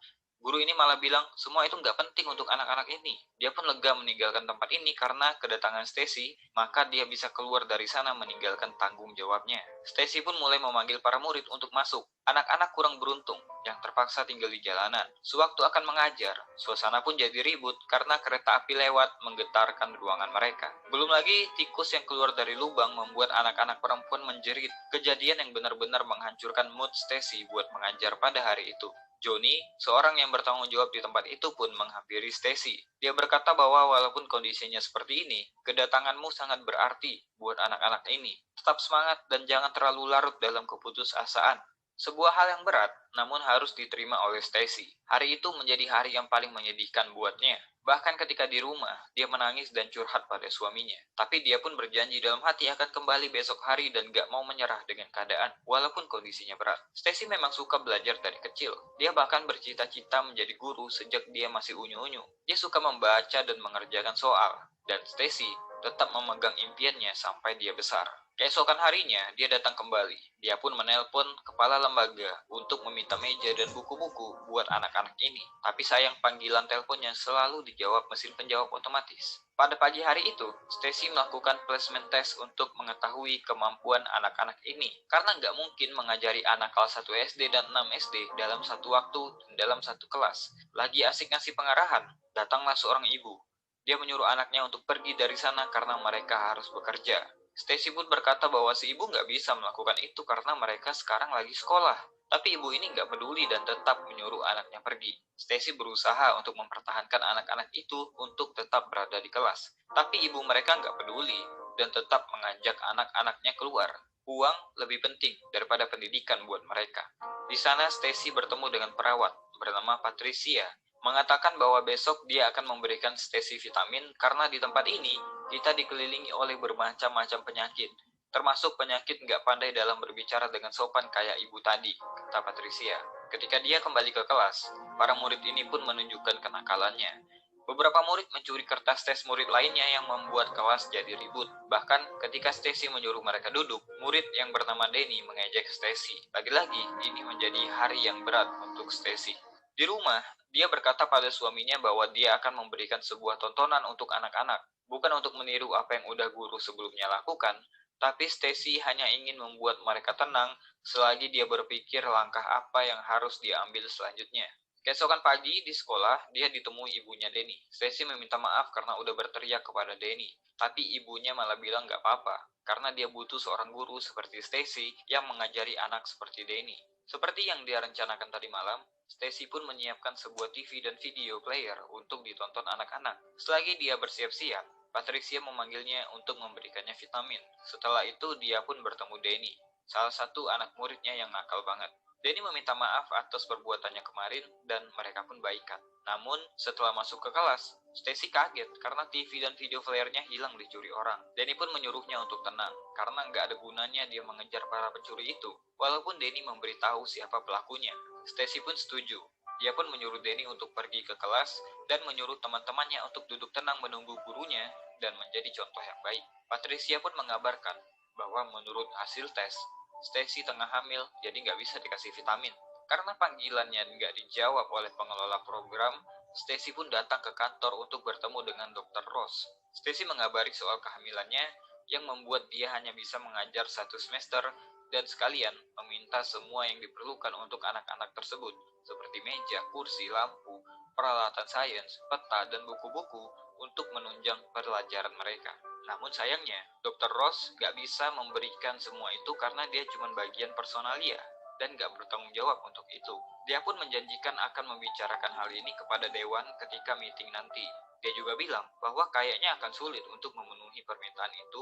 guru ini malah bilang, semua itu nggak penting untuk anak-anak ini. Dia pun lega meninggalkan tempat ini karena kedatangan Stacy, maka dia bisa keluar dari sana meninggalkan tanggung jawabnya. Stacy pun mulai memanggil para murid untuk masuk. Anak-anak kurang beruntung, yang terpaksa tinggal di jalanan. Sewaktu akan mengajar, suasana pun jadi ribut karena kereta api lewat menggetarkan ruangan mereka. Belum lagi, tikus yang keluar dari lubang membuat anak-anak perempuan menjerit. Kejadian yang benar-benar menghancurkan mood Stacy buat mengajar pada hari itu. Johnny, seorang yang bertanggung jawab di tempat itu pun menghampiri Stacy. Dia berkata bahwa walaupun kondisinya seperti ini, kedatanganmu sangat berarti buat anak-anak ini. Tetap semangat dan jangan terlalu larut dalam keputusasaan. Sebuah hal yang berat, namun harus diterima oleh Stacy. Hari itu menjadi hari yang paling menyedihkan buatnya. Bahkan ketika di rumah, dia menangis dan curhat pada suaminya. Tapi dia pun berjanji dalam hati akan kembali besok hari dan gak mau menyerah dengan keadaan, walaupun kondisinya berat. Stacy memang suka belajar dari kecil. Dia bahkan bercita-cita menjadi guru sejak dia masih unyu-unyu. Dia suka membaca dan mengerjakan soal. Dan Stacy tetap memegang impiannya sampai dia besar. Keesokan harinya, dia datang kembali. Dia pun menelpon kepala lembaga untuk meminta meja dan buku-buku buat anak-anak ini. Tapi sayang panggilan teleponnya selalu dijawab mesin penjawab otomatis. Pada pagi hari itu, Stacy melakukan placement test untuk mengetahui kemampuan anak-anak ini. Karena nggak mungkin mengajari anak kelas 1 SD dan 6 SD dalam satu waktu dan dalam satu kelas. Lagi asik ngasih pengarahan, datanglah seorang ibu. Dia menyuruh anaknya untuk pergi dari sana karena mereka harus bekerja. Stacy pun berkata bahwa si ibu nggak bisa melakukan itu karena mereka sekarang lagi sekolah. Tapi ibu ini nggak peduli dan tetap menyuruh anaknya pergi. Stacy berusaha untuk mempertahankan anak-anak itu untuk tetap berada di kelas. Tapi ibu mereka nggak peduli dan tetap mengajak anak-anaknya keluar. Uang lebih penting daripada pendidikan buat mereka. Di sana Stacy bertemu dengan perawat bernama Patricia, mengatakan bahwa besok dia akan memberikan Stacy vitamin karena di tempat ini kita dikelilingi oleh bermacam-macam penyakit, termasuk penyakit nggak pandai dalam berbicara dengan sopan kayak ibu tadi, kata Patricia. Ketika dia kembali ke kelas, para murid ini pun menunjukkan kenakalannya. Beberapa murid mencuri kertas tes murid lainnya yang membuat kelas jadi ribut. Bahkan ketika Stacy menyuruh mereka duduk, murid yang bernama Danny mengejek Stacy. Lagi-lagi, ini menjadi hari yang berat untuk Stacy. Di rumah, dia berkata pada suaminya bahwa dia akan memberikan sebuah tontonan untuk anak-anak, bukan untuk meniru apa yang udah guru sebelumnya lakukan, tapi Stacy hanya ingin membuat mereka tenang selagi dia berpikir langkah apa yang harus diambil selanjutnya. Keesokan pagi di sekolah, dia ditemui ibunya Danny. Stacy meminta maaf karena udah berteriak kepada Danny, tapi ibunya malah bilang nggak apa-apa, karena dia butuh seorang guru seperti Stacy yang mengajari anak seperti Danny. Seperti yang dia rencanakan tadi malam, Stacy pun menyiapkan sebuah TV dan video player untuk ditonton anak-anak. Selagi dia bersiap-siap, Patricia memanggilnya untuk memberikannya vitamin. Setelah itu, dia pun bertemu Danny, salah satu anak muridnya yang nakal banget. Danny meminta maaf atas perbuatannya kemarin dan mereka pun baikan. Namun, setelah masuk ke kelas, Stacy kaget karena TV dan video flyernya hilang dicuri orang. Danny pun menyuruhnya untuk tenang, karena nggak ada gunanya dia mengejar para pencuri itu. Walaupun Danny memberitahu siapa pelakunya, Stacy pun setuju. Dia pun menyuruh Danny untuk pergi ke kelas dan menyuruh teman-temannya untuk duduk tenang menunggu gurunya dan menjadi contoh yang baik. Patricia pun mengabarkan bahwa menurut hasil tes, Stacy tengah hamil, jadi nggak bisa dikasih vitamin. Karena panggilannya nggak dijawab oleh pengelola program, Stacy pun datang ke kantor untuk bertemu dengan Dr. Ross. Stacy mengabari soal kehamilannya yang membuat dia hanya bisa mengajar 1 semester dan sekalian meminta semua yang diperlukan untuk anak-anak tersebut, seperti meja, kursi, lampu, peralatan sains, peta, dan buku-buku untuk menunjang pelajaran mereka. Namun sayangnya, Dr. Ross gak bisa memberikan semua itu karena dia cuma bagian personalia dan gak bertanggung jawab untuk itu. Dia pun menjanjikan akan membicarakan hal ini kepada Dewan ketika meeting nanti. Dia juga bilang bahwa kayaknya akan sulit untuk memenuhi permintaan itu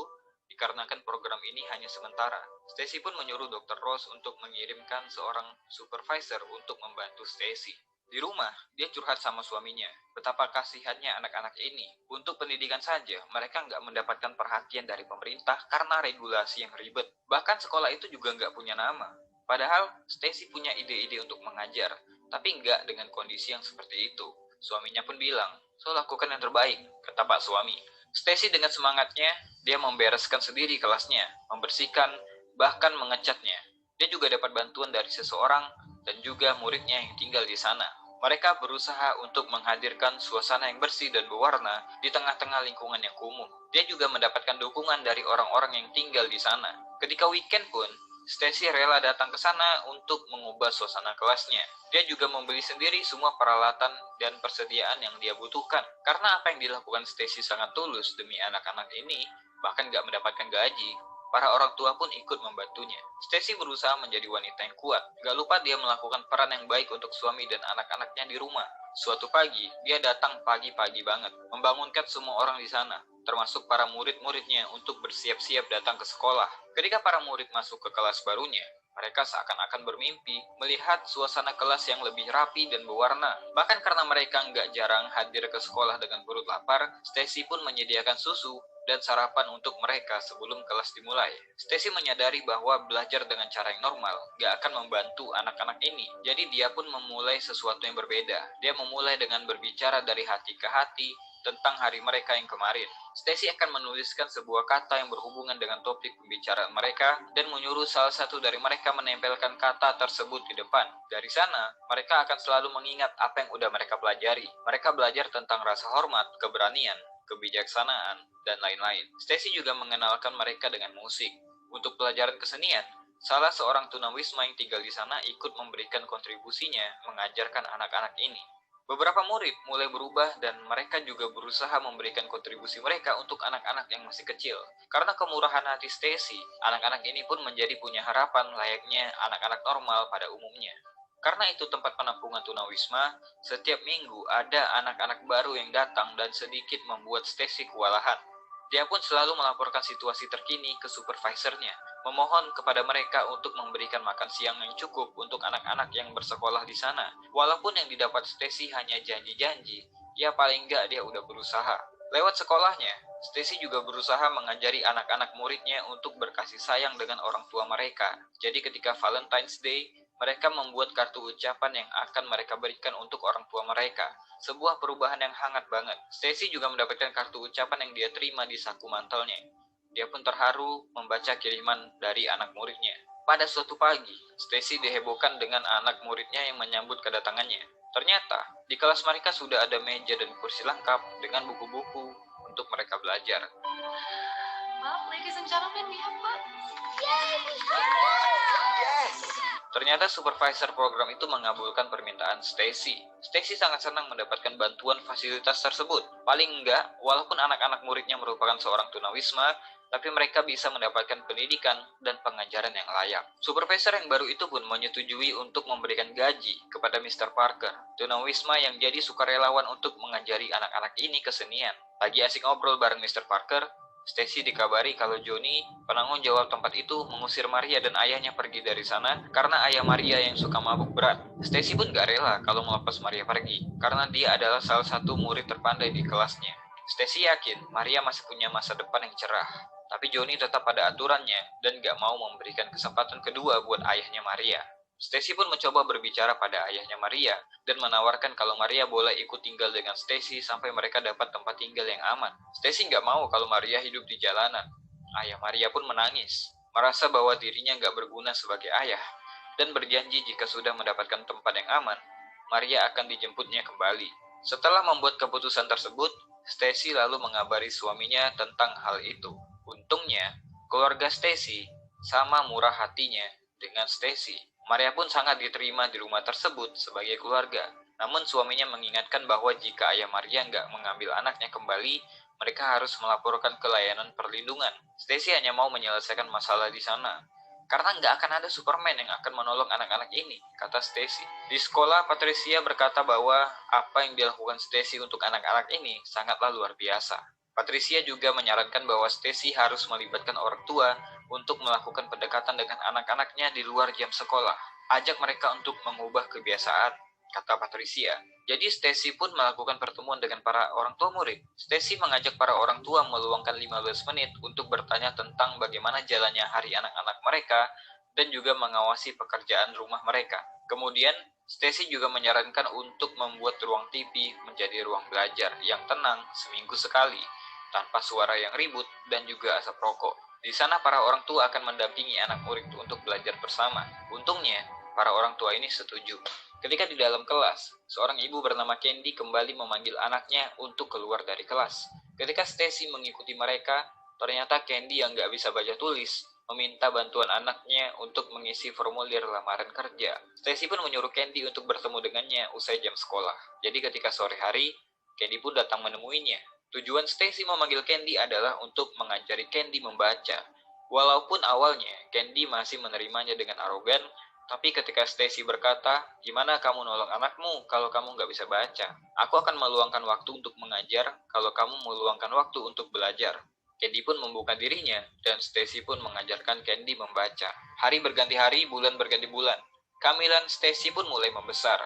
dikarenakan program ini hanya sementara. Stacy pun menyuruh Dr. Ross untuk mengirimkan seorang supervisor untuk membantu Stacy. Di rumah, dia curhat sama suaminya. Betapa kasihannya anak-anak ini. Untuk pendidikan saja, mereka nggak mendapatkan perhatian dari pemerintah karena regulasi yang ribet. Bahkan sekolah itu juga nggak punya nama. Padahal, Stacy punya ide-ide untuk mengajar, tapi nggak dengan kondisi yang seperti itu. Suaminya pun bilang, "So lakukan yang terbaik," kata Pak suami. Stacy dengan semangatnya, dia membereskan sendiri kelasnya, membersihkan, bahkan mengecatnya. Dia juga dapat bantuan dari seseorang dan juga muridnya yang tinggal di sana. Mereka berusaha untuk menghadirkan suasana yang bersih dan berwarna di tengah-tengah lingkungan yang kumuh. Dia juga mendapatkan dukungan dari orang-orang yang tinggal di sana. Ketika weekend pun, Stacy rela datang ke sana untuk mengubah suasana kelasnya. Dia juga membeli sendiri semua peralatan dan persediaan yang dia butuhkan. Karena apa yang dilakukan Stacy sangat tulus demi anak-anak ini, bahkan gak mendapatkan gaji, para orang tua pun ikut membantunya. Stacy berusaha menjadi wanita yang kuat. Gak lupa dia melakukan peran yang baik untuk suami dan anak-anaknya di rumah. Suatu pagi, dia datang pagi-pagi banget, membangunkan semua orang di sana, termasuk para murid-muridnya untuk bersiap-siap datang ke sekolah. Ketika para murid masuk ke kelas barunya, mereka seakan-akan bermimpi melihat suasana kelas yang lebih rapi dan berwarna. Bahkan karena mereka nggak jarang hadir ke sekolah dengan perut lapar, Stacy pun menyediakan susu dan sarapan untuk mereka sebelum kelas dimulai. Stacy menyadari bahwa belajar dengan cara yang normal gak akan membantu anak-anak ini. Jadi dia pun memulai sesuatu yang berbeda. Dia memulai dengan berbicara dari hati ke hati tentang hari mereka yang kemarin. Stacy akan menuliskan sebuah kata yang berhubungan dengan topik pembicaraan mereka dan menyuruh salah satu dari mereka menempelkan kata tersebut di depan. Dari sana, mereka akan selalu mengingat apa yang udah mereka pelajari. Mereka belajar tentang rasa hormat, keberanian, kebijaksanaan, dan lain-lain. Stacy juga mengenalkan mereka dengan musik. Untuk pelajaran kesenian, salah seorang tunawisma yang tinggal di sana ikut memberikan kontribusinya mengajarkan anak-anak ini. Beberapa murid mulai berubah dan mereka juga berusaha memberikan kontribusi mereka untuk anak-anak yang masih kecil. Karena kemurahan hati Stacy, anak-anak ini pun menjadi punya harapan layaknya anak-anak normal pada umumnya. Karena itu tempat penampungan tunawisma, setiap minggu ada anak-anak baru yang datang dan sedikit membuat Stacy kewalahan. Dia pun selalu melaporkan situasi terkini ke supervisornya. memohon kepada mereka untuk memberikan makan siang yang cukup untuk anak-anak yang bersekolah di sana. Walaupun yang didapat Stacy hanya janji-janji, ya paling nggak dia udah berusaha. Lewat sekolahnya, Stacy juga berusaha mengajari anak-anak muridnya untuk berkasih sayang dengan orang tua mereka. Jadi ketika Valentine's Day, mereka membuat kartu ucapan yang akan mereka berikan untuk orang tua mereka. Sebuah perubahan yang hangat banget. Stacy juga mendapatkan kartu ucapan yang dia terima di saku mantelnya. Dia pun terharu membaca kiriman dari anak muridnya. Pada suatu pagi, Stacy dihebohkan dengan anak muridnya yang menyambut kedatangannya. Ternyata, di kelas mereka sudah ada meja dan kursi lengkap dengan buku-buku untuk mereka belajar. Well, ladies and gentlemen, we have books. Ternyata supervisor program itu mengabulkan permintaan Stacy. Stacy sangat senang mendapatkan bantuan fasilitas tersebut. Paling enggak, walaupun anak-anak muridnya merupakan seorang tunawisma, tapi mereka bisa mendapatkan pendidikan dan pengajaran yang layak. Supervisor yang baru itu pun menyetujui untuk memberikan gaji kepada Mr. Parker, tunawisma yang jadi sukarelawan untuk mengajari anak-anak ini kesenian. Lagi asik ngobrol bareng Mr. Parker, Stacy dikabari kalau Johnny, penanggung jawab tempat itu, mengusir Maria dan ayahnya pergi dari sana karena ayah Maria yang suka mabuk berat. Stacy pun gak rela kalau melepas Maria pergi, karena dia adalah salah satu murid terpandai di kelasnya. Stacy yakin Maria masih punya masa depan yang cerah, tapi Johnny tetap pada aturannya dan gak mau memberikan kesempatan kedua buat ayahnya Maria. Stacy pun mencoba berbicara pada ayahnya Maria dan menawarkan kalau Maria boleh ikut tinggal dengan Stacy sampai mereka dapat tempat tinggal yang aman. Stacy nggak mau kalau Maria hidup di jalanan. Ayah Maria pun menangis, merasa bahwa dirinya nggak berguna sebagai ayah, dan berjanji jika sudah mendapatkan tempat yang aman, Maria akan dijemputnya kembali. Setelah membuat keputusan tersebut, Stacy lalu mengabari suaminya tentang hal itu. Untungnya, keluarga Stacy sama murah hatinya dengan Stacy. Maria pun sangat diterima di rumah tersebut sebagai keluarga. Namun suaminya mengingatkan bahwa jika ayah Maria nggak mengambil anaknya kembali, mereka harus melaporkan ke layanan perlindungan. Stacy hanya mau menyelesaikan masalah di sana. Karena nggak akan ada Superman yang akan menolong anak-anak ini, kata Stacy. Di sekolah, Patricia berkata bahwa apa yang dilakukan Stacy untuk anak-anak ini sangatlah luar biasa. Patricia juga menyarankan bahwa Stacy harus melibatkan orang tua untuk melakukan pendekatan dengan anak-anaknya di luar jam sekolah. Ajak mereka untuk mengubah kebiasaan, kata Patricia. Jadi Stacy pun melakukan pertemuan dengan para orang tua murid. Stacy mengajak para orang tua meluangkan 15 menit untuk bertanya tentang bagaimana jalannya hari anak-anak mereka dan juga mengawasi pekerjaan rumah mereka. Kemudian, Stacy juga menyarankan untuk membuat ruang TV menjadi ruang belajar yang tenang seminggu sekali, tanpa suara yang ribut dan juga asap rokok. Di sana para orang tua akan mendampingi anak murid untuk belajar bersama. Untungnya, para orang tua ini setuju. Ketika di dalam kelas, seorang ibu bernama Candy kembali memanggil anaknya untuk keluar dari kelas. Ketika Stacy mengikuti mereka, ternyata Candy yang gak bisa baca tulis meminta bantuan anaknya untuk mengisi formulir lamaran kerja. Stacy pun menyuruh Candy untuk bertemu dengannya usai jam sekolah. Jadi ketika sore hari, Candy pun datang menemuinya. Tujuan Stacy memanggil Candy adalah untuk mengajari Candy membaca. Walaupun awalnya Candy masih menerimanya dengan arogan, tapi ketika Stacy berkata, gimana kamu nolong anakmu kalau kamu nggak bisa baca? Aku akan meluangkan waktu untuk mengajar kalau kamu meluangkan waktu untuk belajar. Candy pun membuka dirinya, dan Stacy pun mengajarkan Candy membaca. Hari berganti hari, bulan berganti bulan. Kehamilan Stacy pun mulai membesar.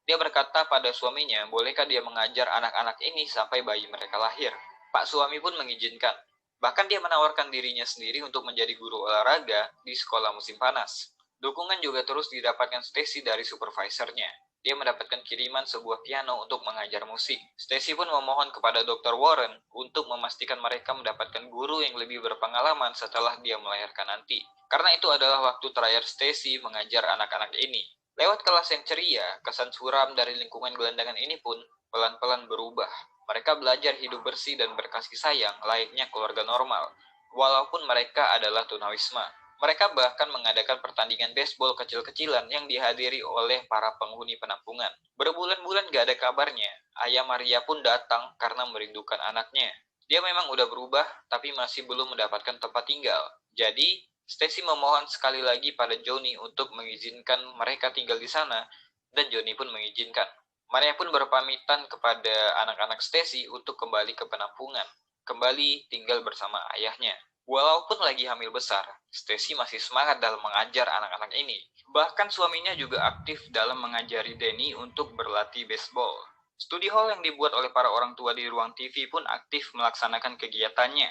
Dia berkata pada suaminya, bolehkah dia mengajar anak-anak ini sampai bayi mereka lahir? Pak suami pun mengizinkan. Bahkan dia menawarkan dirinya sendiri untuk menjadi guru olahraga di sekolah musim panas. Dukungan juga terus didapatkan Stacy dari supervisornya. Dia mendapatkan kiriman sebuah piano untuk mengajar musik. Stacy pun memohon kepada Dr. Warren untuk memastikan mereka mendapatkan guru yang lebih berpengalaman setelah dia melahirkan nanti. Karena itu adalah waktu terakhir Stacy mengajar anak-anak ini. Lewat kelas yang ceria, kesan suram dari lingkungan gelandangan ini pun pelan-pelan berubah. Mereka belajar hidup bersih dan berkasih sayang layaknya keluarga normal, walaupun mereka adalah tunawisma. Mereka bahkan mengadakan pertandingan baseball kecil-kecilan yang dihadiri oleh para penghuni penampungan. Berbulan-bulan gak ada kabarnya, ayah Maria pun datang karena merindukan anaknya. Dia memang udah berubah, tapi masih belum mendapatkan tempat tinggal. Jadi, Stacy memohon sekali lagi pada Johnny untuk mengizinkan mereka tinggal di sana, dan Johnny pun mengizinkan. Maria pun berpamitan kepada anak-anak Stacy untuk kembali ke penampungan, kembali tinggal bersama ayahnya. Walaupun lagi hamil besar, Stacy masih semangat dalam mengajar anak-anak ini. Bahkan suaminya juga aktif dalam mengajari Danny untuk berlatih baseball. Studi hall yang dibuat oleh para orang tua di ruang TV pun aktif melaksanakan kegiatannya.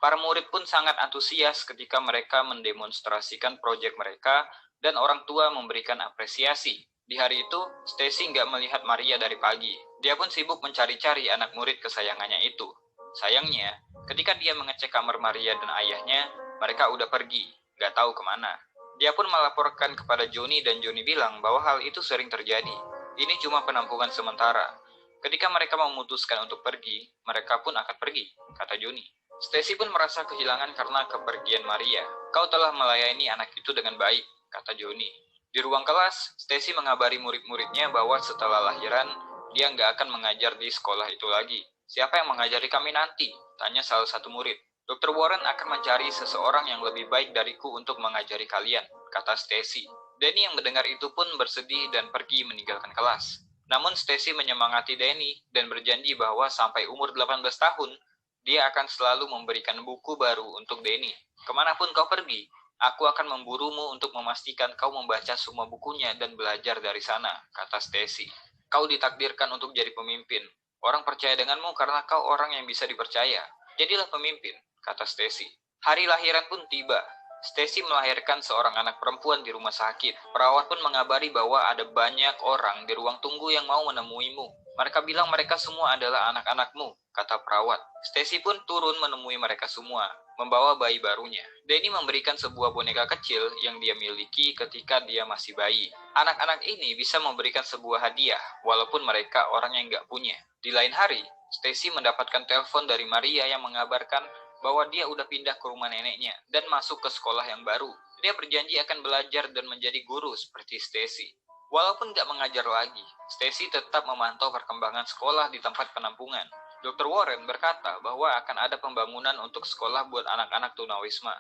Para murid pun sangat antusias ketika mereka mendemonstrasikan proyek mereka dan orang tua memberikan apresiasi. Di hari itu, Stacy nggak melihat Maria dari pagi. Dia pun sibuk mencari-cari anak murid kesayangannya itu. Sayangnya, ketika dia mengecek kamar Maria dan ayahnya, mereka udah pergi, nggak tahu kemana. Dia pun melaporkan kepada Johnny dan Johnny bilang bahwa hal itu sering terjadi. Ini cuma penampungan sementara. Ketika mereka memutuskan untuk pergi, mereka pun akan pergi, kata Johnny. Stacy pun merasa kehilangan karena kepergian Maria. Kau telah melayani anak itu dengan baik, kata Johnny. Di ruang kelas, Stacy mengabari murid-muridnya bahwa setelah lahiran, dia nggak akan mengajar di sekolah itu lagi. Siapa yang mengajari kami nanti? Tanya salah satu murid. Dr. Warren akan mencari seseorang yang lebih baik dariku untuk mengajari kalian, kata Stacy. Danny yang mendengar itu pun bersedih dan pergi meninggalkan kelas. Namun Stacy menyemangati Danny dan berjanji bahwa sampai umur 18 tahun, dia akan selalu memberikan buku baru untuk Danny. Kemanapun kau pergi, aku akan memburumu untuk memastikan kau membaca semua bukunya dan belajar dari sana, kata Stacy. Kau ditakdirkan untuk jadi pemimpin. Orang percaya denganmu karena kau orang yang bisa dipercaya. Jadilah pemimpin, kata Stacy. Hari lahiran pun tiba. Stacy melahirkan seorang anak perempuan di rumah sakit. Perawat pun mengabari bahwa ada banyak orang di ruang tunggu yang mau menemuimu. Mereka bilang mereka semua adalah anak-anakmu, kata perawat. Stacy pun turun menemui mereka semua, membawa bayi barunya. Danny memberikan sebuah boneka kecil yang dia miliki ketika dia masih bayi. Anak-anak ini bisa memberikan sebuah hadiah, walaupun mereka orang yang nggak punya. Di lain hari, Stacy mendapatkan telepon dari Maria yang mengabarkan bahwa dia udah pindah ke rumah neneknya dan masuk ke sekolah yang baru. Dia berjanji akan belajar dan menjadi guru seperti Stacy. Walaupun nggak mengajar lagi, Stacy tetap memantau perkembangan sekolah di tempat penampungan. Dr. Warren berkata bahwa akan ada pembangunan untuk sekolah buat anak-anak tunawisma.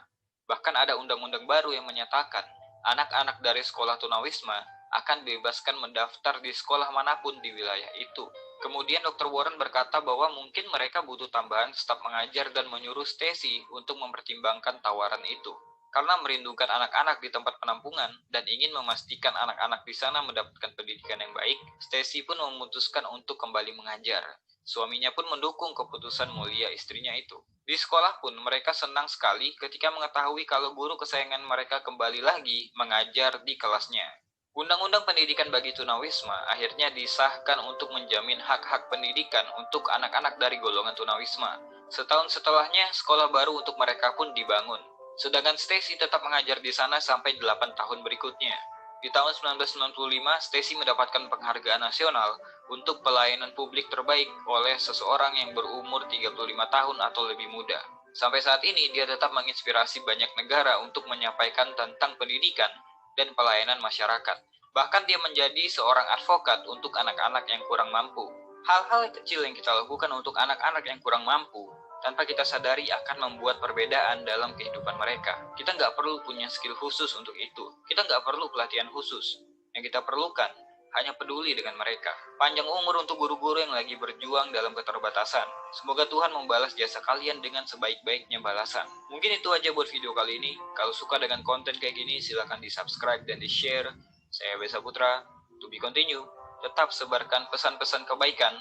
Bahkan ada undang-undang baru yang menyatakan anak-anak dari sekolah tunawisma akan dibebaskan mendaftar di sekolah manapun di wilayah itu. Kemudian Dr. Warren berkata bahwa mungkin mereka butuh tambahan staf mengajar dan menyuruh Stacy untuk mempertimbangkan tawaran itu. Karena merindukan anak-anak di tempat penampungan dan ingin memastikan anak-anak di sana mendapatkan pendidikan yang baik, Stacy pun memutuskan untuk kembali mengajar. Suaminya pun mendukung keputusan mulia istrinya itu. Di sekolah pun mereka senang sekali ketika mengetahui kalau guru kesayangan mereka kembali lagi mengajar di kelasnya. Undang-Undang Pendidikan bagi Tunawisma akhirnya disahkan untuk menjamin hak-hak pendidikan untuk anak-anak dari golongan tunawisma. Setahun setelahnya, sekolah baru untuk mereka pun dibangun. Sedangkan Stacy tetap mengajar di sana sampai 8 tahun berikutnya. Di tahun 1995, Stacy mendapatkan penghargaan nasional untuk pelayanan publik terbaik oleh seseorang yang berumur 35 tahun atau lebih muda. Sampai saat ini, dia tetap menginspirasi banyak negara untuk menyampaikan tentang pendidikan dan pelayanan masyarakat. Bahkan dia menjadi seorang advokat untuk anak-anak yang kurang mampu. Hal-hal kecil yang kita lakukan untuk anak-anak yang kurang mampu, tanpa kita sadari akan membuat perbedaan dalam kehidupan mereka. Kita nggak perlu punya skill khusus untuk itu. Kita nggak perlu pelatihan khusus. Yang kita perlukan hanya peduli dengan mereka. Panjang umur untuk guru-guru yang lagi berjuang dalam keterbatasan. Semoga Tuhan membalas jasa kalian dengan sebaik-baiknya balasan. Mungkin itu aja buat video kali ini. Kalau suka dengan konten kayak gini, silahkan di-subscribe dan di-share. Saya Besa Putra, to be continue. Tetap sebarkan pesan-pesan kebaikan,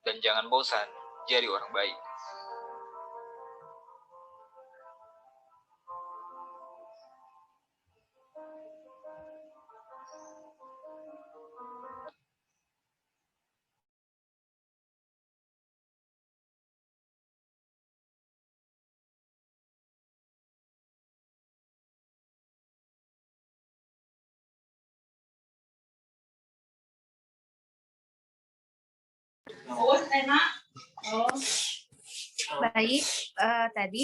dan jangan bosan jadi orang baik. Baik, tadi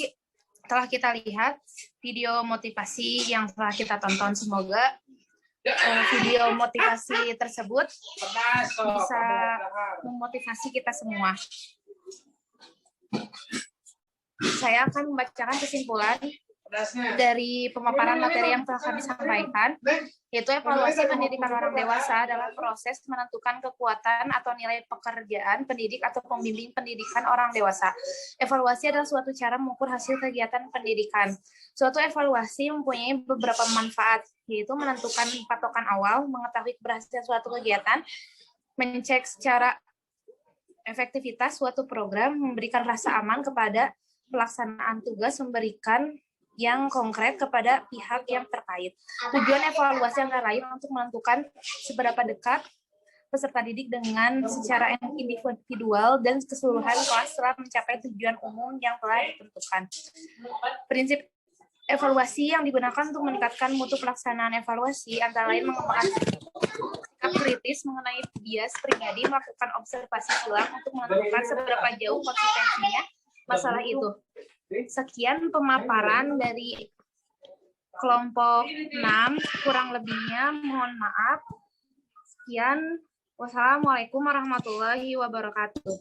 telah kita lihat video motivasi yang telah kita tonton. Semoga video motivasi tersebut bisa memotivasi kita semua. Saya akan membacakan kesimpulan dari pemaparan materi yang telah kami sampaikan, yaitu evaluasi pendidikan orang dewasa adalah proses menentukan kekuatan atau nilai pekerjaan pendidik atau pembimbing pendidikan orang dewasa. Evaluasi adalah suatu cara mengukur hasil kegiatan pendidikan. Suatu evaluasi mempunyai beberapa manfaat, yaitu menentukan patokan awal, mengetahui keberhasilan suatu kegiatan, mencek secara efektivitas suatu program, memberikan rasa aman kepada pelaksanaan tugas, memberikan yang konkret kepada pihak yang terkait. Tujuan evaluasi antara lain untuk menentukan seberapa dekat peserta didik dengan secara individual dan keseluruhan kelas telah mencapai tujuan umum yang telah ditentukan. Prinsip evaluasi yang digunakan untuk meningkatkan mutu pelaksanaan evaluasi antara lain mengembangkan sikap kritis mengenai bias pribadi, melakukan observasi silang untuk menentukan seberapa jauh konsistensinya masalah itu. Sekian pemaparan dari kelompok 6, kurang lebihnya mohon maaf. Sekian, wassalamualaikum warahmatullahi wabarakatuh.